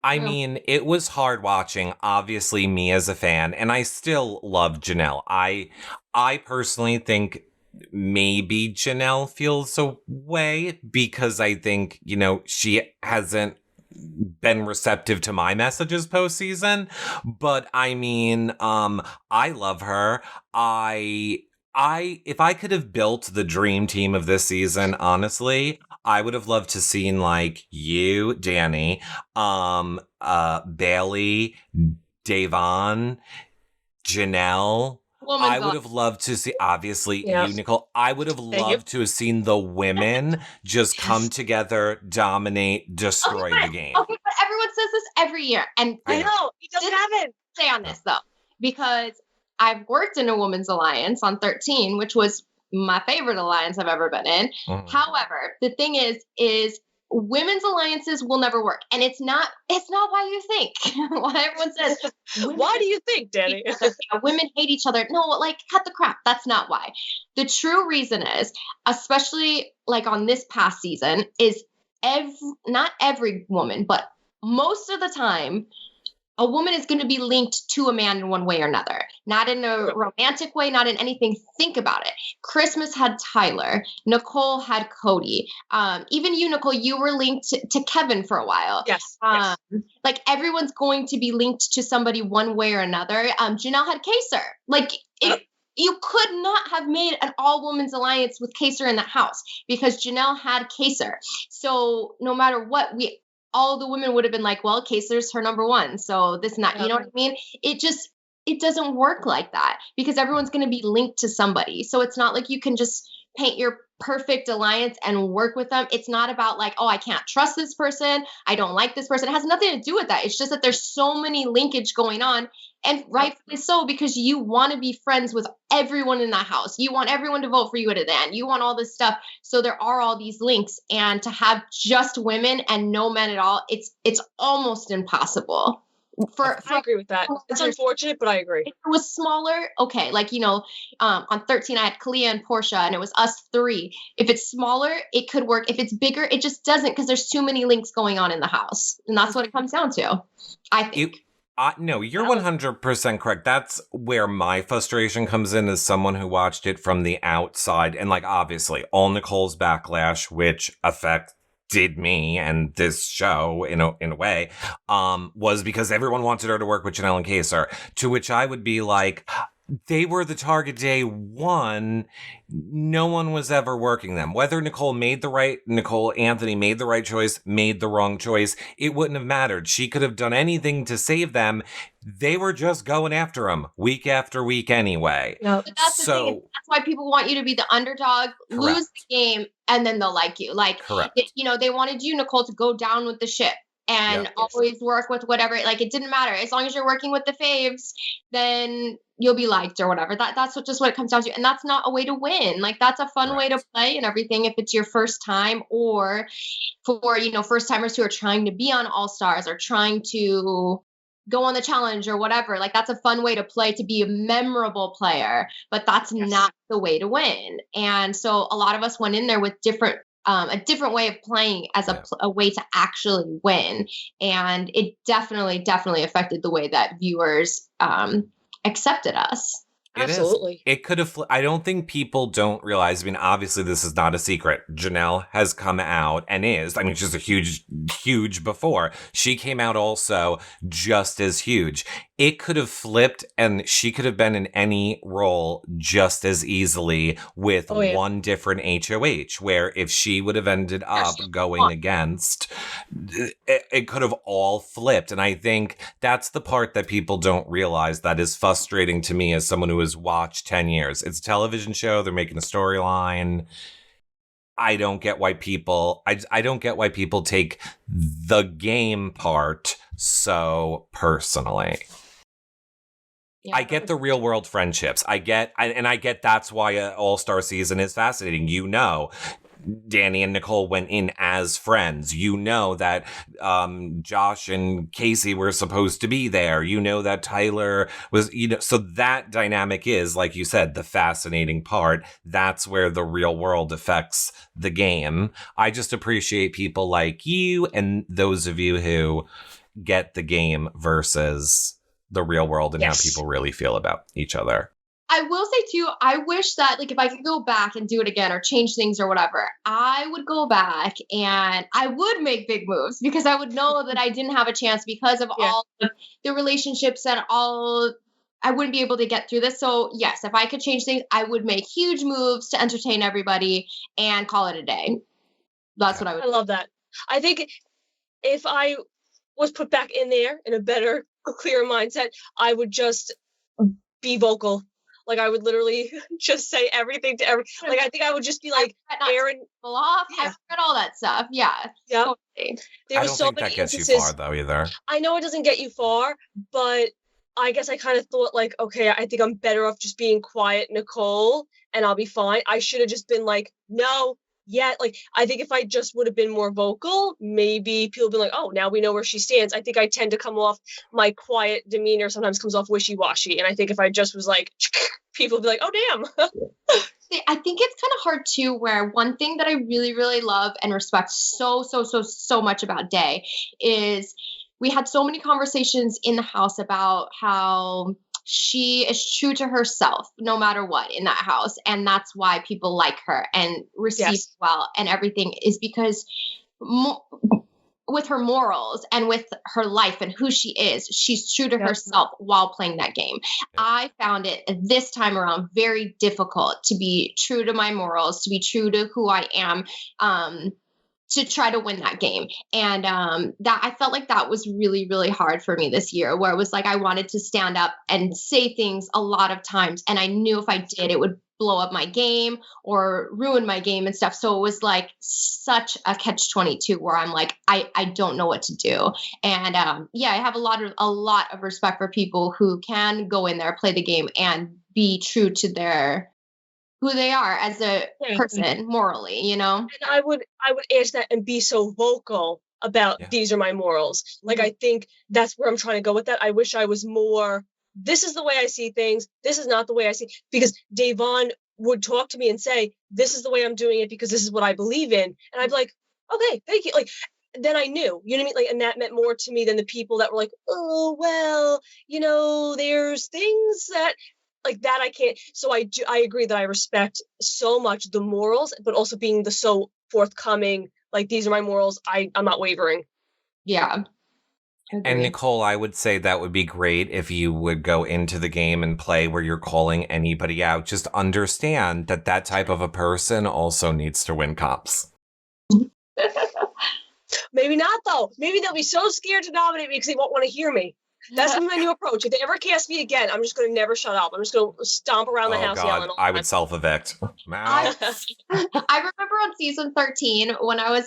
I mean, it was hard watching. Obviously, me as a fan, and I still love Janelle. I personally think maybe Janelle feels a way because I think she hasn't been receptive to my messages postseason, but I mean, I love her. If I could have built the dream team of this season, honestly, I would have loved to seen like you, Dani, Bailey, Davon, Janelle. I would have loved to see, obviously, you, Nicole. I would have loved to have seen the women just come together, dominate, destroy the game. Okay, but everyone says this every year. And I know, he doesn't have it. Say on this, though, because I've worked in a women's alliance on 13, which was my favorite alliance I've ever been in. Mm. However, the thing is women's alliances will never work. And it's not why you think. Why everyone says, why do you think, Dani? Women hate each other. No, like, cut the crap. That's not why. The true reason is, especially like on this past season, is not every woman, but most of the time, a woman is going to be linked to a man in one way or another. Not in a romantic way, not in anything. Think about it. Christmas had Tyler. Nicole had Cody. Even you, Nicole, you were linked to Kevin for a while. Yes. Like, everyone's going to be linked to somebody one way or another. Janelle had Kaser. Like, you could not have made an all-women's alliance with Kaser in the house because Janelle had Kaser. So no matter what, all the women would have been like, well, Kaser's her number one. So this and that, you know what I mean? It doesn't work like that because everyone's going to be linked to somebody. So it's not like you can just paint your perfect alliance and work with them. It's not about like, oh, I can't trust this person. I don't like this person. It has nothing to do with that. It's just that there's so many linkage going on, and rightfully so, because you want to be friends with everyone in that house. You want everyone to vote for you at the end. You want all this stuff. So there are all these links, and to have just women and no men at all, it's almost impossible. I agree with that. It's unfortunate, but I agree. If it was smaller, okay. Like, on 13, I had Kalia and Portia, and it was us three. If it's smaller, it could work. If it's bigger, it just doesn't, because there's too many links going on in the house. And that's what it comes down to, I think. No, you're 100% correct. That's where my frustration comes in as someone who watched it from the outside. And, like, obviously, all Nicole's backlash, which affected me and this show in a way, was because everyone wanted her to work with Janelle and Kaser, to which I would be like, they were the target day one. No one was ever working them. Whether Nicole Anthony made the right choice, made the wrong choice, it wouldn't have mattered. She could have done anything to save them. They were just going after them week after week anyway. No, but that's the thing. That's why people want you to be the underdog, lose the game, and then they'll like you. Like, correct. They wanted you, Nicole, to go down with the ship. and always work with whatever, like it didn't matter. As long as you're working with the faves, then you'll be liked or whatever. That's what it comes down to. And that's not a way to win. Like that's a fun way to play and everything if it's your first time, or for, first timers who are trying to be on All Stars or trying to go on the challenge or whatever. Like that's a fun way to play, to be a memorable player, but that's not the way to win. And so a lot of us went in there with a different way of playing as a way to actually win. And it definitely affected the way that viewers accepted us. Absolutely. It could have, I don't think people don't realize, I mean, obviously this is not a secret. Janelle has come out and she's a huge before. She came out also just as huge. It could have flipped and she could have been in any role just as easily with one different HOH, where if she would have ended up going against, it could have all flipped. And I think that's the part that people don't realize that is frustrating to me as someone who has watched 10 years. It's a television show. They're making a storyline. I don't get why people, I don't get why people take the game part so personally. Yeah, I get the real world friendships. I get that's why an all-star season is fascinating. Dani and Nicole went in as friends. That Josh and Casey were supposed to be there. That Tyler was, so that dynamic is, like you said, the fascinating part. That's where the real world affects the game. I just appreciate people like you and those of you who get the game versus the real world and how people really feel about each other. I will say too, I wish that like if I could go back and do it again or change things or whatever, I would go back and I would make big moves because I would know that I didn't have a chance because of all the relationships and all. I wouldn't be able to get through this. So yes, if I could change things, I would make huge moves to entertain everybody and call it a day. That's what I would. I love that. I think if I was put back in there in a better, clearer mindset, I would just be vocal. Like I would literally just say everything to like I think I would just be like Aaron off. I read all that stuff. Yeah. Totally. There was so many that gets instances. You far though either. I know it doesn't get you far, but I guess I kind of thought like, okay, I think I'm better off just being quiet, Nicole, and I'll be fine. I should have just been like, no. Yeah, like I think if I just would have been more vocal, maybe people would be like, oh, now we know where she stands. I think I tend to come off, my quiet demeanor sometimes comes off wishy-washy. And I think if I just was like, people would be like, oh, damn. I think it's kind of hard too, where one thing that I really, really love and respect so much about Day is we had so many conversations in the house about how she is true to herself no matter what in that house. And that's why people like her and receive well and everything is because with her morals and with her life and who she is, she's true to herself while playing that game. I found it this time around very difficult to be true to my morals, to be true to who I am, to try to win that game. And that I felt like that was really, really hard for me this year, where it was like I wanted to stand up and say things a lot of times. And I knew if I did, it would blow up my game or ruin my game and stuff. So it was like such a catch-22 where I'm like, I don't know what to do. And I have a lot of respect for people who can go in there, play the game and be true to who they are as a person morally, And I would ask that and be so vocal about these are my morals. Like, I think that's where I'm trying to go with that. I wish I was more, this is the way I see things. This is not the way I see, because Davon would talk to me and say, this is the way I'm doing it because this is what I believe in. And I'd be like, okay, thank you. Like, then I knew, you know what I mean? Like, and that meant more to me than the people that were like, oh, well, there's things that, like that I can't. So I agree that I respect so much the morals, but also being so forthcoming, like these are my morals. I'm not wavering. Yeah. And Nicole, I would say that would be great if you would go into the game and play where you're calling anybody out. Just understand that type of a person also needs to win comps. Maybe not though. Maybe they'll be so scared to nominate me because they won't want to hear me. That's my new approach. If they ever cast me again, I'm just going to never shut up. I'm just going to stomp around the house yelling all the I time. would self-evict. I remember on season 13 when I was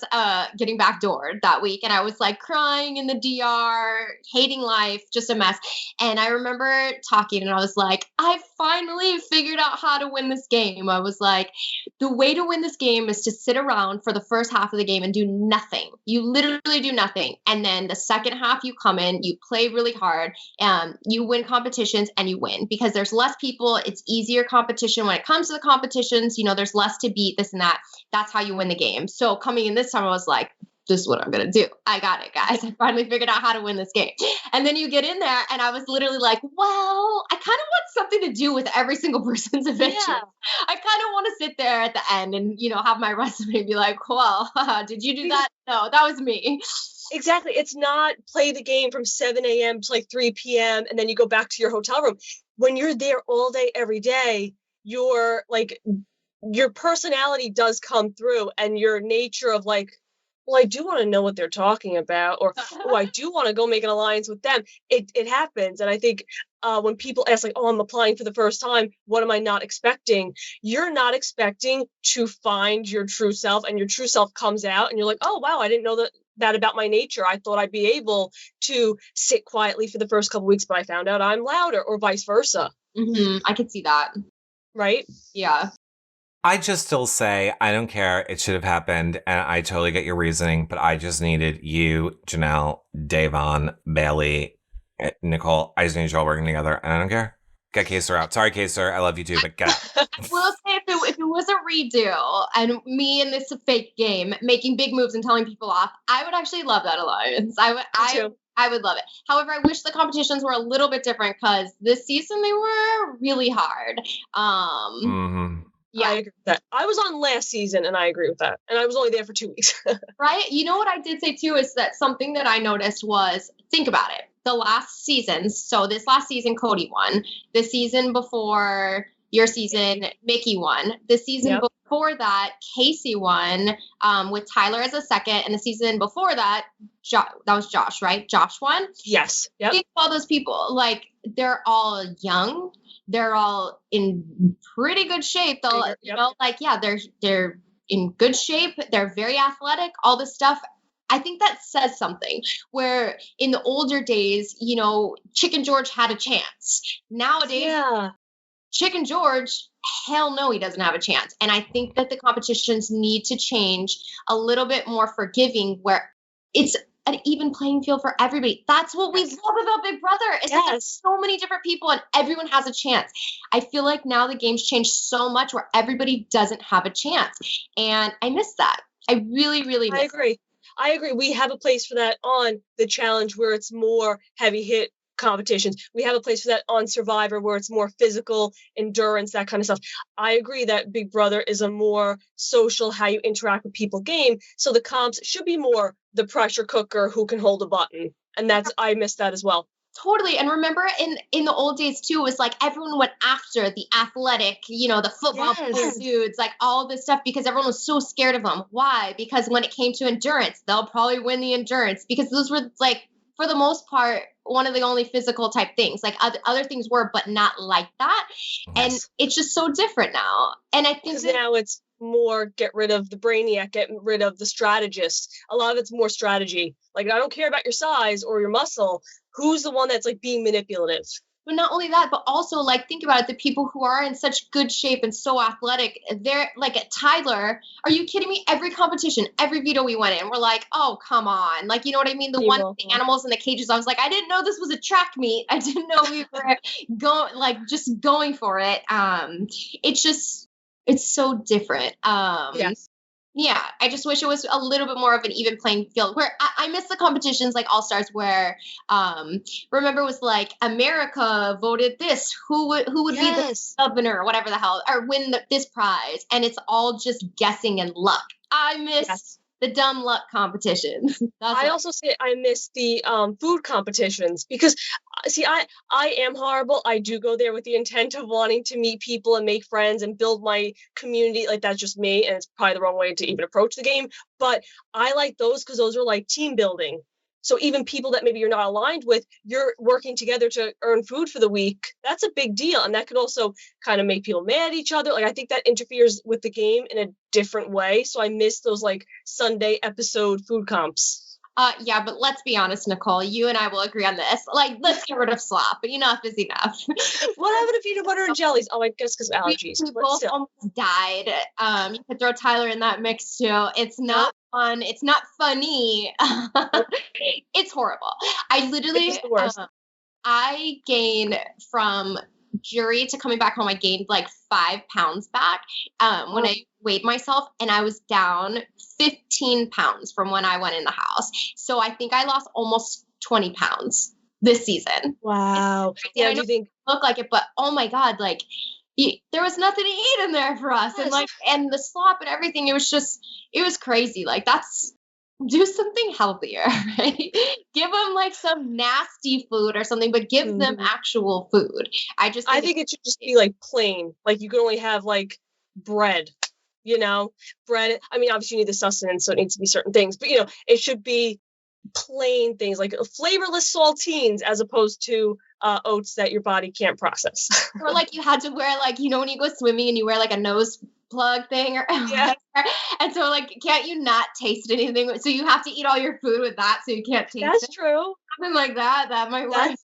getting backdoored that week, and I was like crying in the DR, hating life, just a mess. And I remember talking, and I was like, I finally figured out how to win this game. I was like, the way to win this game is to sit around for the first half of the game and do nothing. You literally do nothing. And then the second half, you come in, you play really hard, you win competitions, and you win because there's less people. It's easier competition when it comes to the competitions. You know, there's less to beat, this and that. That's how you win the game. So coming in this time, I was like, this is what I'm going to do. I got it, guys. I finally figured out how to win this game. And then you get in there, and I was literally like, well, I kind of want something to do with every single person's adventure. Yeah. I kind of want to sit there at the end and, you know, have my resume be like, well, did you do that? No, that was me. Exactly. It's not play the game from 7 a.m. to like 3 p.m. and then you go back to your hotel room. When you're there all day, every day, you're like, your personality does come through, and your nature of like, well, I do want to know what they're talking about, or, oh, I do want to go make an alliance with them. It happens. And I think when people ask like, oh, I'm applying for the first time, what am I not expecting? You're not expecting to find your true self, and your true self comes out and you're like, oh, wow, I didn't know that about my nature. I thought I'd be able to sit quietly for the first couple weeks, but I found out I'm louder, or vice versa. Mm-hmm. I could see that. Right? Yeah. I just still say, I don't care. It should have happened. And I totally get your reasoning, but I just needed you, Janelle, Davon, Bailey, Nicole. I just need you all working together, and I don't care. Get Kaser out. Sorry, Kaser. I love you too, but get out. I will say, if it was a redo and me in this fake game making big moves and telling people off, I would actually love that alliance. I would love it. However, I wish the competitions were a little bit different because this season they were really hard. Yeah, I agree with that. I was on last season, and I agree with that. And I was only there for 2 weeks. Right? You know what I did say, too, is that something that I noticed was, think about it. The last seasons, so this last season, Cody won. The season before your season, Mickey won. The season before that, Casey won with Tyler as a second. And the season before that, that was Josh, right? Josh won? Yes. Yep. Think of all those people. Like, they're all young. They're all in pretty good shape. They'll, you know, like, yeah, they're in good shape. They're very athletic, all this stuff. I think that says something where in the older days, you know, Chicken George had a chance. Nowadays, Chicken George, hell no, he doesn't have a chance. And I think that the competitions need to change a little bit more forgiving where it's an even playing field for everybody. That's what we love about Big Brother. Is that there's so many different people and everyone has a chance. I feel like now the game's changed so much where everybody doesn't have a chance. And I miss that. I really, really miss it. I agree. We have a place for that on the challenge where it's more heavy hit competitions. We have a place for that on Survivor where it's more physical endurance, that kind of stuff. I agree that Big Brother is a more social, how you interact with people game. So the comps should be more the pressure cooker who can hold a button. And I miss that as well. Totally. And remember in the old days too, it was like everyone went after the athletic, you know, the football dudes, like all this stuff because everyone was so scared of them. Why? Because when it came to endurance, they'll probably win the endurance because those were like, for the most part, one of the only physical type things. Like other things were, but not like that. Yes. And it's just so different now. And I think now it's more get rid of the brainiac, get rid of the strategist. A lot of it's more strategy. Like, I don't care about your size or your muscle. Who's the one that's like being manipulative? But not only that, but also like, think about it. The people who are in such good shape and so athletic, they're like at Tyler. Are you kidding me? Every competition, every veto we went in, we're like, oh, come on. Like, you know what I mean? The animals in the cages. I was like, I didn't know this was a track meet. I didn't know we were just going for it. It's so different. Yes. Yeah, I just wish it was a little bit more of an even playing field where I miss the competitions like All Stars where, remember it was like America voted this, who would be the governor or whatever the hell, or win this prize. And it's all just guessing and luck. I miss the dumb luck competitions. I also say I miss the food competitions because, see, I am horrible. I do go there with the intent of wanting to meet people and make friends and build my community. Like, that's just me, and it's probably the wrong way to even approach the game. But I like those because those are like team building. So even people that maybe you're not aligned with, you're working together to earn food for the week. That's a big deal. And that could also kind of make people mad at each other. Like, I think that interferes with the game in a different way. So I miss those like Sunday episode food comps. Yeah, but let's be honest, Nicole, you and I will agree on this. Like, let's get rid of slop. Enough is enough. What happened to peanut butter and jellies? Oh, I guess because of allergies. We both almost died. You could throw Tyler in that mix too. It's not fun. It's not funny. It's horrible. I literally, I gained from jury to coming back home, I gained like 5 pounds back when I weighed myself, and I was down 15 pounds from when I went in the house. So I think I lost almost 20 pounds this season. Wow. Yeah, I do think look like it, but oh my God, like there was nothing to eat in there for us. And like, and the slop and everything, it was crazy. Like, do something healthier, right? Give them like some nasty food or something, but give them actual food. I think it should just be like plain. Like, you can only have like bread, bread. I mean, obviously you need the sustenance, so it needs to be certain things, but it should be plain things like flavorless saltines as opposed to oats that your body can't process. Or like you had to wear like, when you go swimming and you wear like a nose plug thing or and so like, can't you not taste anything? So you have to eat all your food with that so you can't taste it. That's true. Something like that might work.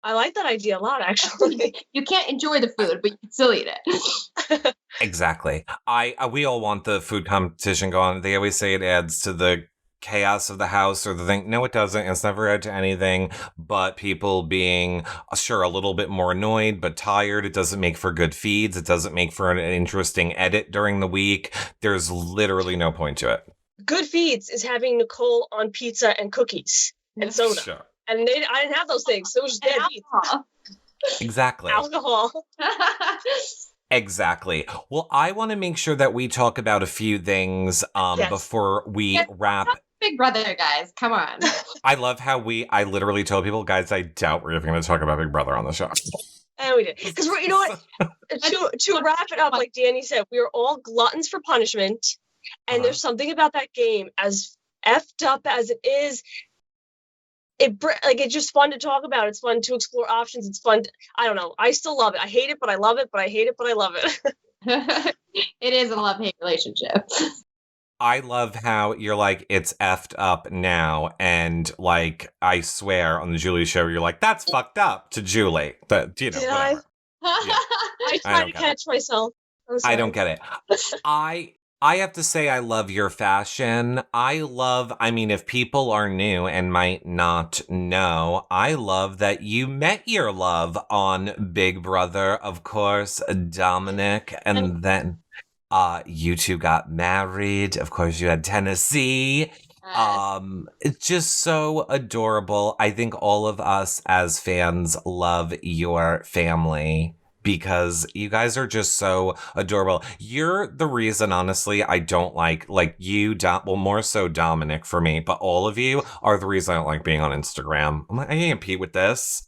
I like that idea a lot, actually. You can't enjoy the food, but you can still eat it. Exactly. We all want the food competition going. They always say it adds to the chaos of the house or the thing. No, it doesn't. It's never add to anything but people being, sure, a little bit more annoyed, but tired. It doesn't make for good feeds. It doesn't make for an interesting edit during the week. There's literally no point to it. Good feeds is having Nicole on pizza and cookies and soda. Sure. And I didn't have those things. So it was just dead meat. Exactly. Alcohol. Exactly. Well, I want to make sure that we talk about a few things before we wrap. Big Brother, guys. Come on. I love how I literally told people, guys, I doubt we're even going to talk about Big Brother on the show. And we did. Because, you know what? to wrap it up, like Dani said, we are all gluttons for punishment. And there's something about that game, as effed up as it is, it's just fun to talk about. It's fun to explore options. It's fun. I don't know. I still love it. I hate it, but I love it. But I hate it, but I love it. It is a love-hate relationship. I love how you're like, it's effed up now. And like, I swear on the Julie show, you're like, that's fucked up to Julie. But, Did whatever. I try to catch myself. I don't get it. I have to say I love your fashion. I mean, if people are new and might not know, I love that you met your love on Big Brother, of course, Dominic, and then you two got married. Of course, you had Tennessee. It's just so adorable. I think all of us as fans love your family, because you guys are just so adorable. You're the reason, honestly, I don't like you, more so Dominic for me, but all of you are the reason I don't like being on Instagram. I'm like, I can't compete with this.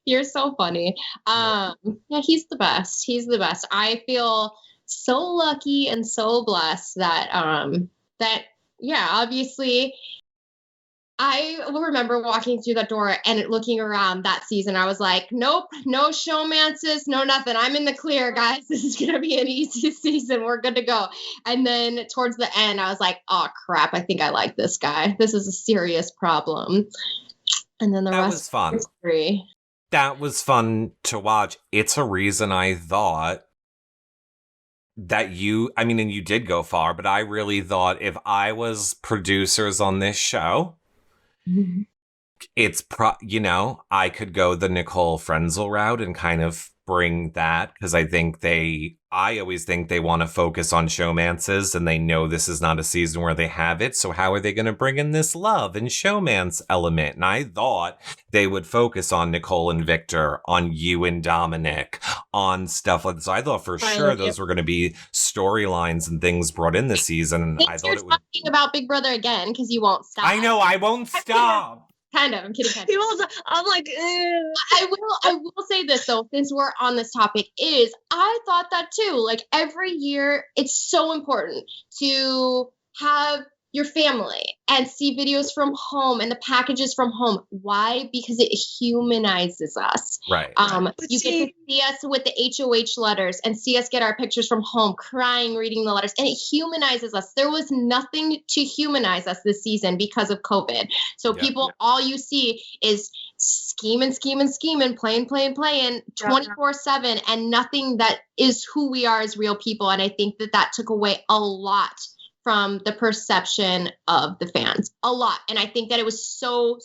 You're so funny. Yeah, he's the best. He's the best. I feel so lucky and so blessed that, obviously, I will remember walking through that door and looking around that season. I was like, nope, no showmances, no nothing. I'm in the clear, guys. This is going to be an easy season. We're good to go. And then towards the end, I was like, oh, crap. I think I like this guy. This is a serious problem. And then the rest was fun. Was free. That was fun to watch. It's a reason I thought that and you did go far, but I really thought if I was producers on this show, it's I could go the Nicole Frenzel route and kind of bring that, because I always think they want to focus on showmances, and they know this is not a season where they have it. So how are they going to bring in this love and showmance element? And I thought they would focus on Nicole and Victor, on you and Dominic, on stuff like this. So I thought for sure those were going to be storylines and things brought in this season. And I thought it would talking about Big Brother again, because you won't stop. I know, I won't stop. Kind of. I'm kidding. He won't. I'm like, I will say this though, since we're on this topic, I thought that too. Like every year, it's so important to have your family and see videos from home and the packages from home. Why? Because it humanizes us. Right. You get to see us with the HOH letters and see us get our pictures from home, crying, reading the letters, and it humanizes us. There was nothing to humanize us this season because of COVID. So people, all you see is scheming, playing 24/7, and nothing that is who we are as real people. And I think that took away a lot from the perception of the fans, a lot. And I think that it was so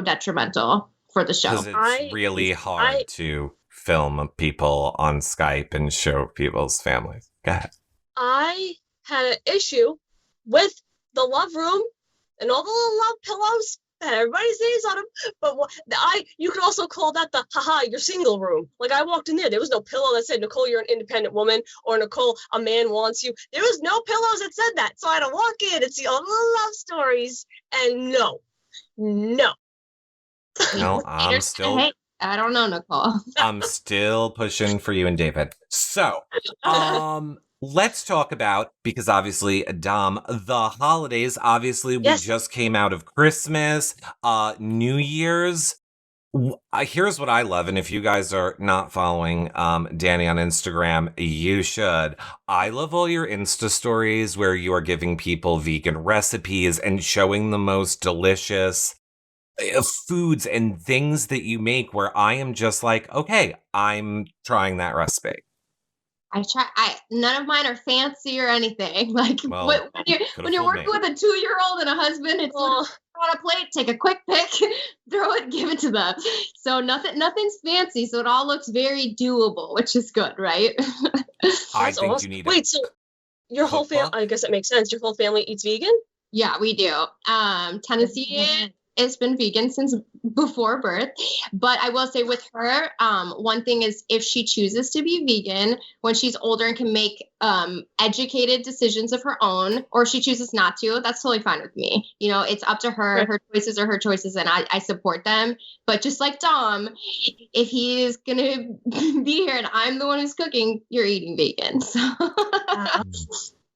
detrimental for the show. Because it's really hard to film people on Skype and show people's families. Go ahead. I had an issue with the love room and all the little love pillows that everybody's names on them. But you could also call that the haha, you're single room. Like, I walked in there was no pillow that said, Nicole, you're an independent woman, or Nicole, a man wants you. There was no pillows that said that. So I had to walk in and see all the love stories. And no. No, I'm still... I don't know, Nicole. I'm still pushing for you and David. So, let's talk about, because obviously, Dom, the holidays. Obviously, we just came out of Christmas, New Year's. Here's what I love, and if you guys are not following Dani on Instagram, you should. I love all your Insta stories where you are giving people vegan recipes and showing the most delicious foods and things that you make, where I am just like, okay, I'm trying that recipe. None of mine are fancy or anything. Like, when you're working with a 2-year-old and a husband, it's on a plate, take a quick pic, throw it, give it to them. So nothing's fancy. So it all looks very doable, which is good, right? I think awesome. You need Wait, so your whole family, I guess it makes sense. Your whole family eats vegan? Yeah, we do. Tennessee has been vegan since before birth, but I will say with her, one thing is, if she chooses to be vegan when she's older and can make educated decisions of her own, or she chooses not to, that's totally fine with me. You know, it's up to her. Her choices are her choices, and I support them. But just like Dom, if he is gonna be here and I'm the one who's cooking, you're eating vegan. So.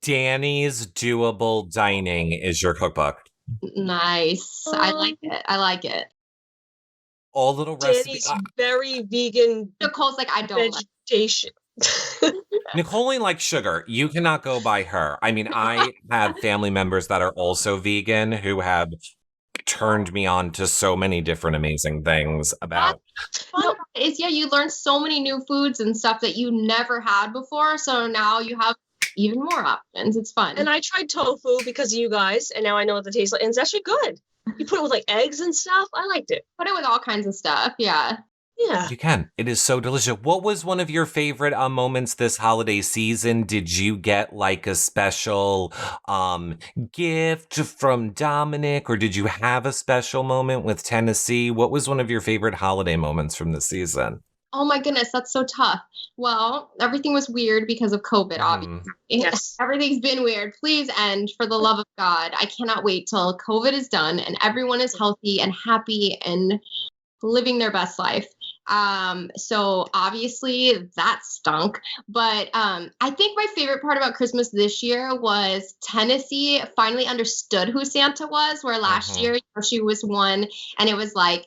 Dani's Doable Dining is your cookbook. Nice. I like it. All little recipes. Dani's very vegan. Nicole's like, I don't vegetation. Nicole only likes sugar. You cannot go by her. I mean, I have family members that are also vegan who have turned me on to so many different amazing things about. Fun is, you learn so many new foods and stuff that you never had before. So now you have even more options. It's fun. And I tried tofu because of you guys, and now I know what it tastes like, and it's actually good. You put it with like eggs and stuff. I liked it. Put it with all kinds of stuff. Yeah. You can. It is so delicious. What was one of your favorite moments this holiday season? Did you get like a special gift from Dominic, or did you have a special moment with Tennessee? What was one of your favorite holiday moments from the season? Oh my goodness, that's so tough. Well, everything was weird because of COVID, obviously. Yes. Everything's been weird. Please end, for the love of God. I cannot wait till COVID is done and everyone is healthy and happy and living their best life. So obviously that stunk. But I think my favorite part about Christmas this year was Tennessee finally understood who Santa was, where last year she was one and it was like,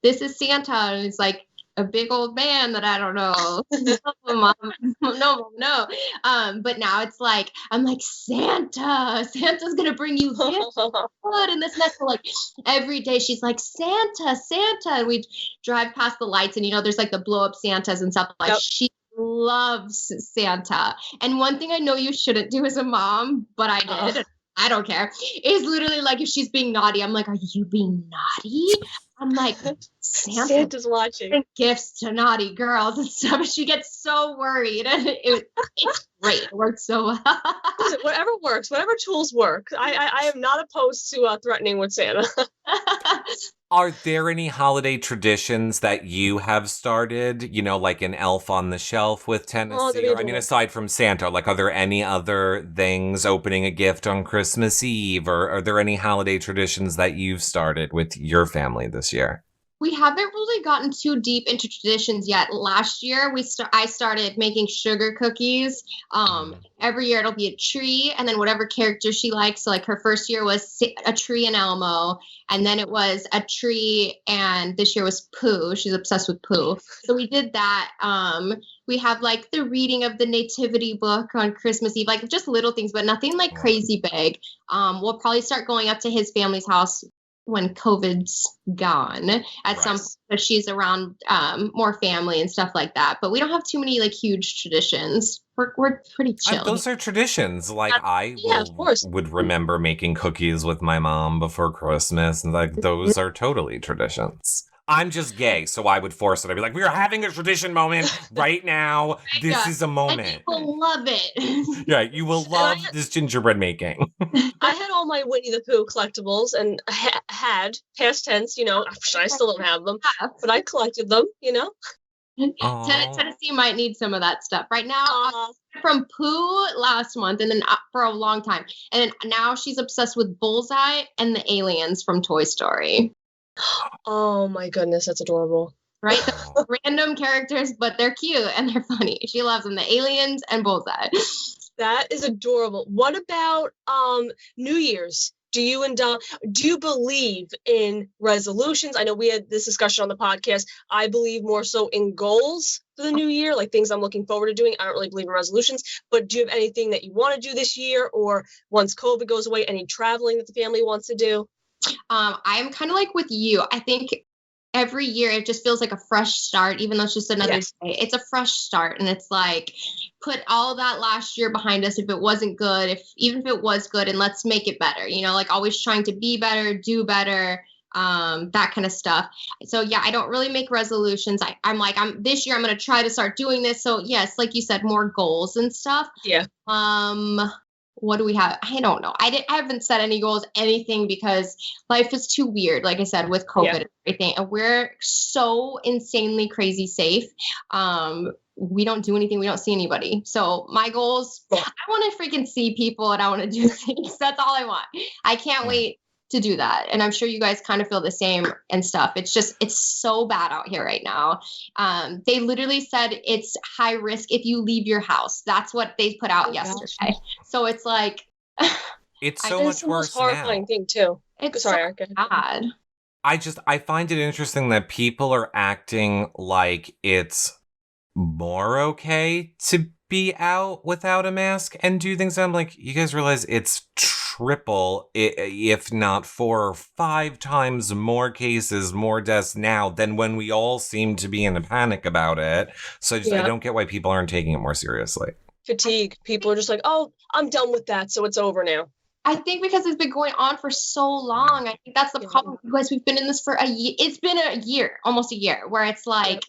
this is Santa. And it's like, a big old man that I don't know. No. But now it's like, I'm like, Santa's gonna bring you gifts and this and that. So like every day she's like, Santa. And we drive past the lights and there's like the blow up Santas and stuff. Like she loves Santa. And one thing I know you shouldn't do as a mom, but I did. I don't care. Is literally like, if she's being naughty, I'm like, are you being naughty? I'm like, Santa's watching. Gifts to naughty girls and stuff. And she gets so worried. And it's great. It works so well. Listen, whatever works, whatever tools work. I am not opposed to threatening with Santa. Are there any holiday traditions that you have started, like an elf on the shelf with Tennessee? Aside from Santa, like, are there any other things, opening a gift on Christmas Eve, or are there any holiday traditions that you've started with your family this year? We haven't really gotten too deep into traditions yet. Last year, I started making sugar cookies. Every year it'll be a tree, and then whatever character she likes. So like her first year was a tree and Elmo, and then it was a tree, and this year was Pooh. She's obsessed with Pooh. So we did that. We have like the reading of the nativity book on Christmas Eve, like just little things, but nothing like crazy big. We'll probably start going up to his family's house when COVID's gone at some point, because she's around more family and stuff like that. But we don't have too many like huge traditions. We're pretty chill. Those are traditions. Like would remember making cookies with my mom before Christmas, and like those are totally traditions. I'm just gay, so I would force it. I'd be like, we are having a tradition moment right now. This is a moment. And you will love it. Yeah, you will love this gingerbread making. I had all my Winnie the Pooh collectibles and had, past tense, you know, I still don't have them, but I collected them, you know. Tennessee might need some of that stuff. Right now, from Pooh last month, and then for a long time. And then now she's obsessed with Bullseye and the aliens from Toy Story. Oh my goodness, that's adorable. Right? They're random characters, but they're cute and they're funny. She loves them, the aliens and Bullseye. That is adorable. What about New Year's? Do you believe in resolutions? I know we had this discussion on the podcast. I believe more so in goals for the new year, like things I'm looking forward to doing. I don't really believe in resolutions, but do you have anything that you want to do this year, or once COVID goes away, any traveling that the family wants to do? I'm kind of like with you. I think every year it just feels like a fresh start, even though it's just another day. It's a fresh start, and it's like, put all that last year behind us if it wasn't good, even if it was good, and let's make it better, you know, like always trying to be better, do better, that kind of stuff. So yeah, I don't really make resolutions. I'm this year I'm going to try to start doing this. So yes, like you said, more goals and stuff. Yeah. What do we have? I don't know. I haven't set any goals, anything, because life is too weird, like I said, with COVID and everything. And we're so insanely crazy safe. We don't do anything. We don't see anybody. So my goals, I want to freaking see people, and I want to do things. That's all I want. I can't wait to do that. And I'm sure you guys kind of feel the same and stuff. It's so bad out here right now. They literally said it's high risk if you leave your house. That's what they put out yesterday. So it's like, it's so much worse now. Horrifying thing too. It's so bad. I find it interesting that people are acting like it's more okay to be out without a mask and do things. I'm like, you guys realize it's triple, if not 4 or 5 times more cases, more deaths now than when we all seem to be in a panic about it. So I don't get why people aren't taking it more seriously. Fatigue. People are just like, oh, I'm done with that, so it's over now. I think because it's been going on for so long. I think that's the problem, because we've been in this for a year. It's been a year, almost a year, where it's like,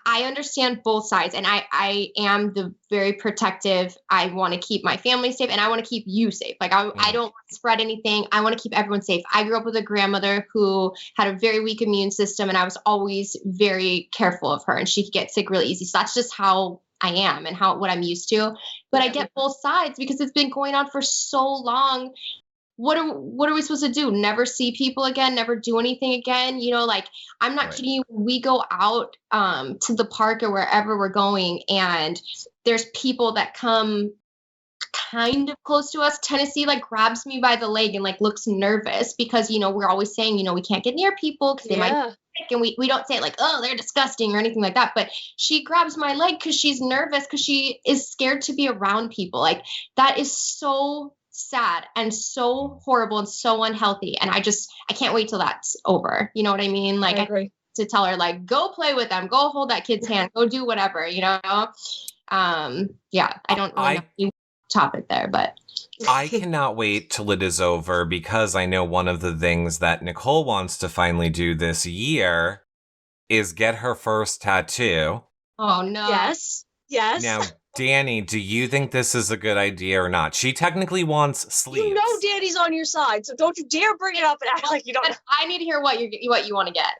I understand both sides, and I am the very protective. I want to keep my family safe, and I want to keep you safe. Like I don't want to spread anything. I want to keep everyone safe. I grew up with a grandmother who had a very weak immune system, and I was always very careful of her, and she could get sick really easy. So that's just how I am and what I'm used to. But I get both sides because it's been going on for so long. What are we supposed to do? Never see people again? Never do anything again? You know, like, I'm not kidding you. We go out to the park or wherever we're going, and there's people that come kind of close to us. Tennessee like grabs me by the leg and like looks nervous because, you know, we're always saying, you know, we can't get near people because they might be sick, and we don't say it like, oh, they're disgusting or anything like that. But she grabs my leg because she's nervous, because she is scared to be around people. Like, that is so sad and so horrible and so unhealthy. And I can't wait till that's over. You know what I mean? Like, I agree. To tell her, like, go play with them, go hold that kid's hand, go do whatever, you know? I don't really know if top it there, but I cannot wait till it is over, because I know one of the things that Nicole wants to finally do this year is get her first tattoo. Oh no. Yes. Now, Dani, do you think this is a good idea or not? She technically wants sleeves. You know Dani's on your side, so don't you dare bring it up and act like you don't. I need to hear what you want to get.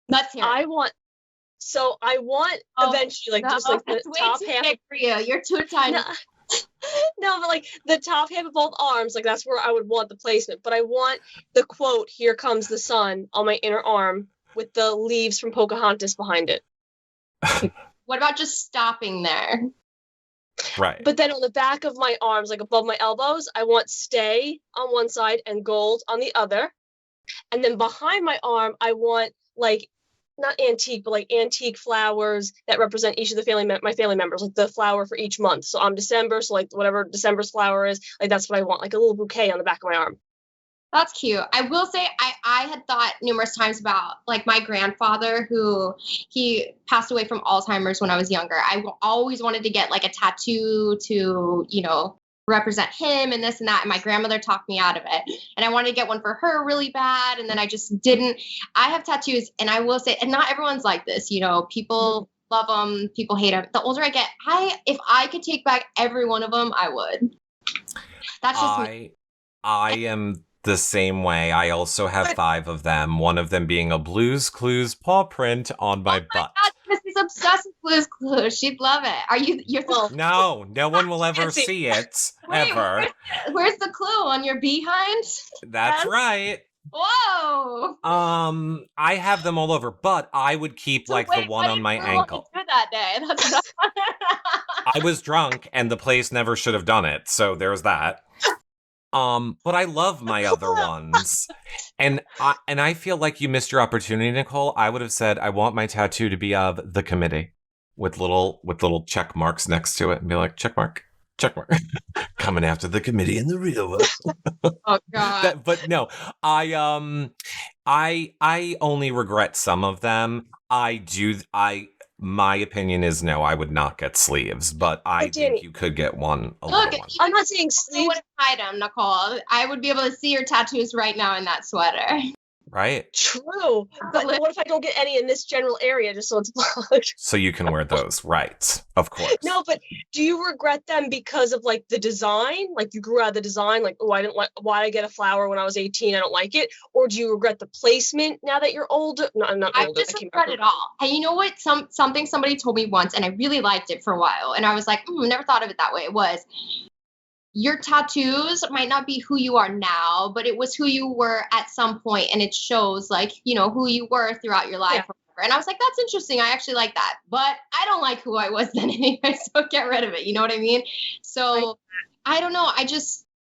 Let's hear it. I want eventually, like, just like the top half. Big for you. You're too tiny. No, but like the top half of both arms, like that's where I would want the placement. But I want the quote, "Here comes the sun," on my inner arm, with the leaves from Pocahontas behind it. What about just stopping there? Right. But then on the back of my arms, like above my elbows, I want stay on one side and gold on the other. And then behind my arm, I want like, not antique, but like antique flowers that represent each of the my family members, like the flower for each month. So I'm December, so like whatever December's flower is, like that's what I want, like a little bouquet on the back of my arm. That's cute. I will say I had thought numerous times about like my grandfather, who he passed away from Alzheimer's when I was younger. I always wanted to get like a tattoo to, you know, represent him and this and that. And my grandmother talked me out of it. And I wanted to get one for her really bad. And then I just didn't. I have tattoos, and I will say, and not everyone's like this, you know, people love them, people hate them. The older I get, if I could take back every one of them, I would. That's just me. I am the same way. I also have 5 of them, one of them being a Blue's Clues paw print on my butt. God, Missy's obsessed with Blue's Clues. She'd love it. You're No one will ever see it. Wait, ever. Where's the clue? On your behind? That's right. Whoa. I have them all over, but I would keep the one on my ankle. That day. That's what I was drunk and the place never should have done it, so there's that. But I love my other ones. And I feel like you missed your opportunity, Nicole. I would have said I want my tattoo to be of the committee with little check marks next to it and be like, check mark. Coming after the committee in the real world. Oh God. But no, I only regret some of them. My opinion is no, I would not get sleeves, but I think you could get one. Look, I'm not saying sleeves. I would hide them, Nicole. I would be able to see your tattoos right now in that sweater. Right? True. But what if I don't get any in this general area just so it's blocked? So you can wear those, right? Of course. No, but do you regret them because of like the design? Like you grew out of the design, like, oh, I didn't like, why did I get a flower when I was 18? I don't like it. Or do you regret the placement now that you're older? No, I'm not older. I just regret it all. And you know what? Something somebody told me once, and I really liked it for a while. And I was like, never thought of it that way. It was, your tattoos might not be who you are now, but it was who you were at some point, and it shows like, you know, who you were throughout your life. Yeah. And I was like, that's interesting. I actually like that, but I don't like who I was then anyway, so get rid of it. You know what I mean? So I don't know.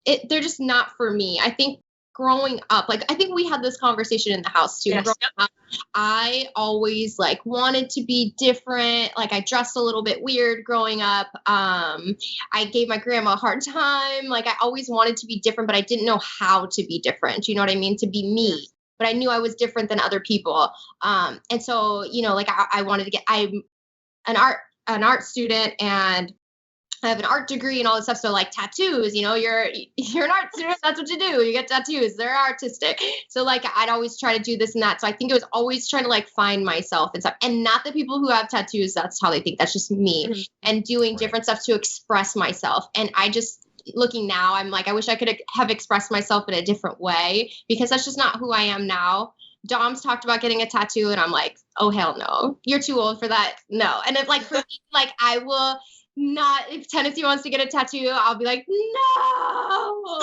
They're just not for me. I think growing up, like, I think we had this conversation in the house too. Yes. Growing up, I always like wanted to be different. Like I dressed a little bit weird growing up. I gave my grandma a hard time. Like I always wanted to be different, but I didn't know how to be different. You know what I mean? To be me. But I knew I was different than other people. And so, you know, like I wanted to get, I'm an art student, and I have an art degree and all this stuff. So like tattoos, you know, you're an art student. That's what you do. You get tattoos. They're artistic. So like I'd always try to do this and that. So I think it was always trying to like find myself and stuff. And not the people who have tattoos, that's how they think. That's just me. And doing different stuff to express myself. And I just, looking now, I'm like, I wish I could have expressed myself in a different way, because that's just not who I am now. Dom's talked about getting a tattoo, and I'm like, oh hell no, you're too old for that. No. And if like for me, like I will not, if Tennessee wants to get a tattoo, I'll be like, no.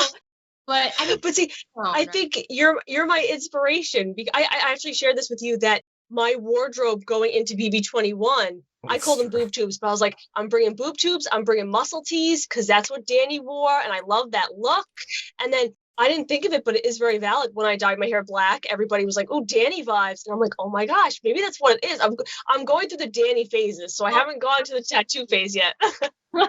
But see, I think you're my inspiration. I actually shared this with you, that my wardrobe going into BB21, I called them boob tubes, but I was like, I'm bringing boob tubes, I'm bringing muscle tees, because that's what Dani wore, and I love that look. And then I didn't think of it, but it is very valid. When I dyed my hair black, everybody was like, oh, Dani vibes. And I'm like, oh my gosh, maybe that's what it is. I'm going through the Dani phases, so I haven't gone to the tattoo phase yet. I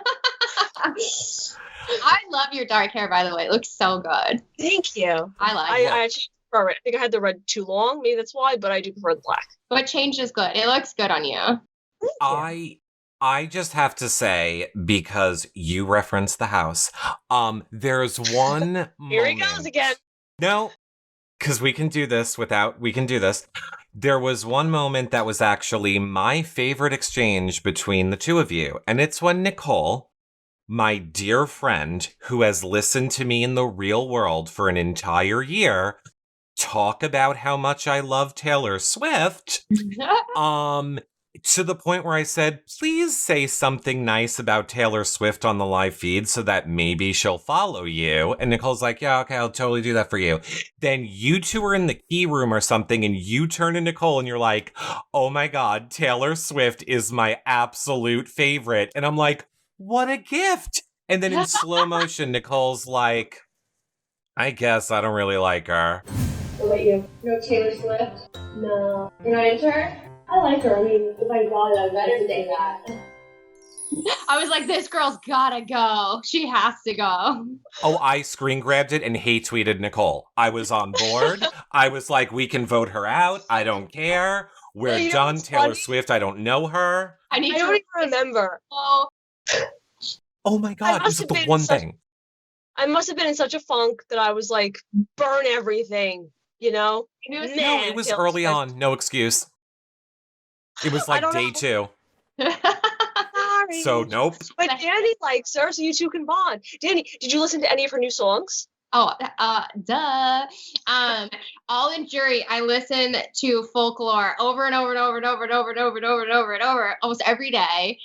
love your dark hair, by the way. It looks so good. Thank you. I actually prefer it. I think I had the red too long. Maybe that's why, but I do prefer the black. But change is good. It looks good on you. I just have to say, because you referenced the house, there's one Here he goes again. No, because we can do this. There was one moment that was actually my favorite exchange between the two of you, and it's when Nicole, my dear friend who has listened to me in the real world for an entire year, talk about how much I love Taylor Swift, To the point where I said, please say something nice about Taylor Swift on the live feed so that maybe she'll follow you. And Nicole's like, yeah, okay, I'll totally do that for you. Then you two are in the key room or something and you turn to Nicole and you're like, oh my God, Taylor Swift is my absolute favorite. And I'm like, what a gift. And then in slow motion, Nicole's like, I guess I don't really like her. What about you? No Taylor Swift? No. You're not into her? I like her. I mean, if I got it, I better say that. I was like, this girl's gotta go. She has to go. Oh, I screen grabbed it and hate tweeted Nicole. I was on board. I was like, we can vote her out. I don't care. We're done. Taylor Swift, I don't know her. I don't even remember. Oh my God, this is the one thing. I must have been in such a funk that I was like, burn everything, you know? No, it was early on. No excuse. It was like day 2. Sorry. So, nope. But Dani likes her, so you two can bond. Dani, did you listen to any of her new songs? Oh, duh. All in Jury, I listen to Folklore over and over and over and over and over and over and over and over and over almost every day.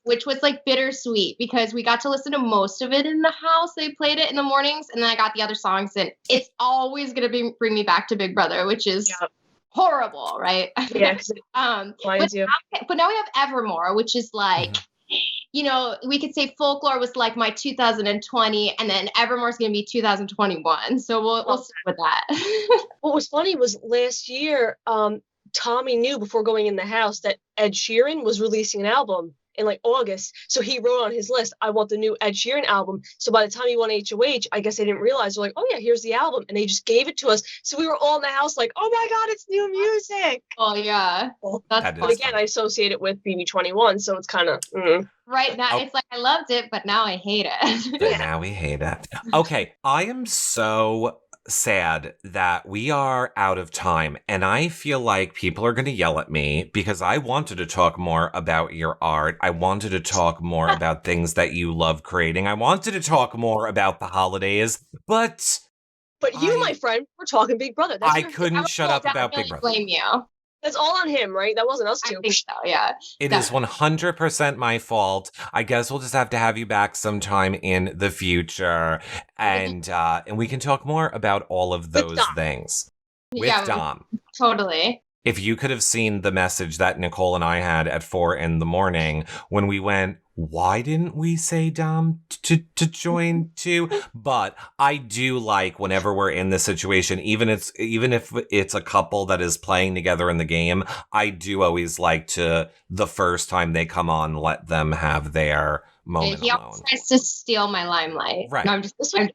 Which was like bittersweet because we got to listen to most of it in the house. They played it in the mornings, and then I got the other songs, and it's always gonna bring me back to Big Brother, which is horrible, right? Yeah. But now we have Evermore, which is like, you know, we could say Folklore was like my 2020, and then Evermore's gonna be 2021. So we'll stick with that. What was funny was last year, Tommy knew before going in the house that Ed Sheeran was releasing an album in like August. So he wrote on his list, I want the new Ed Sheeran album. So by the time he won HOH, I guess they didn't realize. They're like, oh yeah, here's the album. And they just gave it to us. So we were all in the house like, oh my God, it's new music. Oh yeah. But again, I associate it with BB21. So it's kind of, Right now, it's like I loved it, but now I hate it. But now we hate it. Okay, I am so sad that we are out of time, and I feel like people are going to yell at me because I wanted to talk more about your art. I wanted to talk more about things that you love creating. I wanted to talk more about the holidays, but you, my friend, we're talking Big Brother. I couldn't shut up about Big Brother. Blame you. That's all on him, right? That wasn't us two. I think so, yeah. It is 100% my fault. I guess we'll just have to have you back sometime in the future, and we can talk more about all of those things with Dom. Totally. If you could have seen the message that Nicole and I had at 4 a.m. when we went, why didn't we say Dom to join too? But I do like whenever we're in this situation, even if it's a couple that is playing together in the game, I do always like to, the first time they come on, let them have their moment he alone. always tries to steal my limelight. Right. No,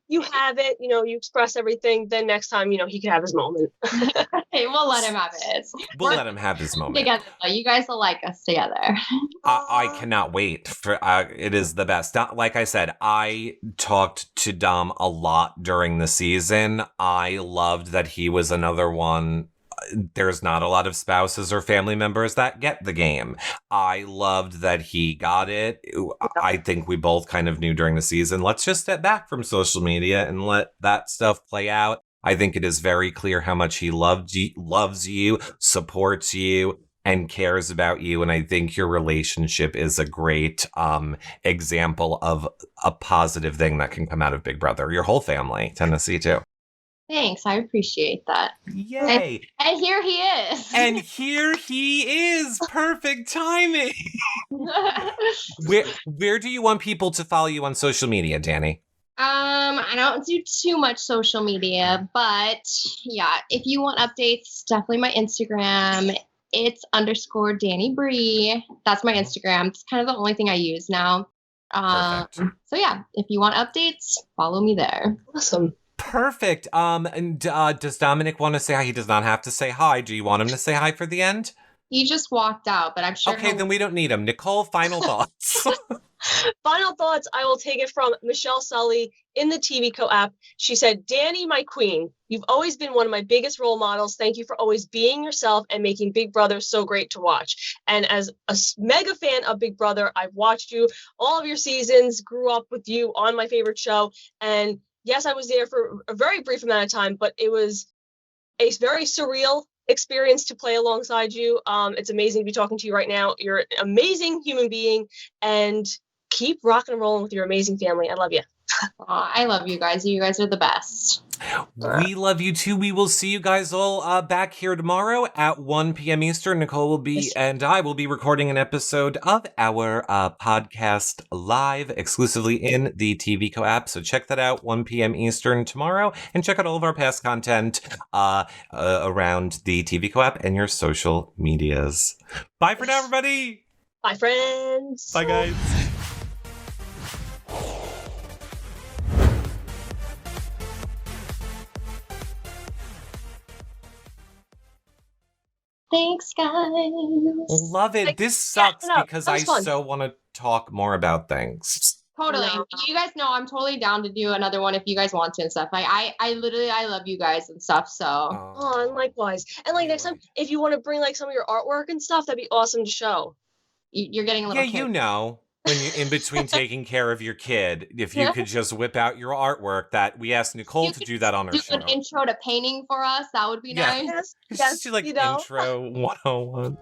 you have it, you express everything. Then next time, he can have his moment. Hey, we'll let him have it. We'll let him have his moment. Together, you guys will like us together. I cannot wait for it is the best. Like I said, I talked to Dom a lot during the season. I loved that he was another one. There's not a lot of spouses or family members that get the game. I loved that he got it. I think we both kind of knew during the season, let's just step back from social media and let that stuff play out. I think it is very clear how much he loves you, supports you, and cares about you. And I think your relationship is a great example of a positive thing that can come out of Big Brother. Your whole family, Tennessee too. Thanks, I appreciate that. Yay! And here he is. And here he is. Perfect timing. Where do you want people to follow you on social media, Dani? I don't do too much social media, but yeah, if you want updates, definitely my Instagram. It's _Dani Bree. That's my Instagram. It's kind of the only thing I use now. So yeah, if you want updates, follow me there. Awesome. Perfect. And does Dominic want to say hi? He does not have to say hi. Do you want him to say hi for the end? He just walked out, but I'm sure. Okay, then we don't need him. Nicole, final thoughts. Final thoughts. I will take it from Michelle Sully in the TVCO app. She said, Dani, my queen, you've always been one of my biggest role models. Thank you for always being yourself and making Big Brother so great to watch. And as a mega fan of Big Brother, I've watched you all of your seasons, grew up with you on my favorite show. And yes, I was there for a very brief amount of time, but it was a very surreal experience to play alongside you. It's amazing to be talking to you right now. You're an amazing human being, and keep rocking and rolling with your amazing family. I love you. I love you guys. You guys are the best. We love you too. We will see you guys all back here tomorrow at 1 p.m. Eastern. Nicole will be and I will be recording an episode of our podcast live exclusively in the TVco app. So check that out, 1 p.m. Eastern tomorrow, and check out all of our past content around the TVco app and your social medias. Bye for now, everybody. Bye, friends. Bye, guys. Thanks, guys. Love it. This sucks because I so want to talk more about things. Totally. You guys know I'm totally down to do another one if you guys want to and stuff. I literally love you guys and stuff. So. Oh, and likewise. And like next time, if you want to bring like some of your artwork and stuff, that'd be awesome to show. You're getting a little. Yeah, you know. When you're in between taking care of your kid, if you could just whip out your artwork, that we asked Nicole to do that on her show. Do an intro to painting for us. That would be nice. Yes, Intro 101.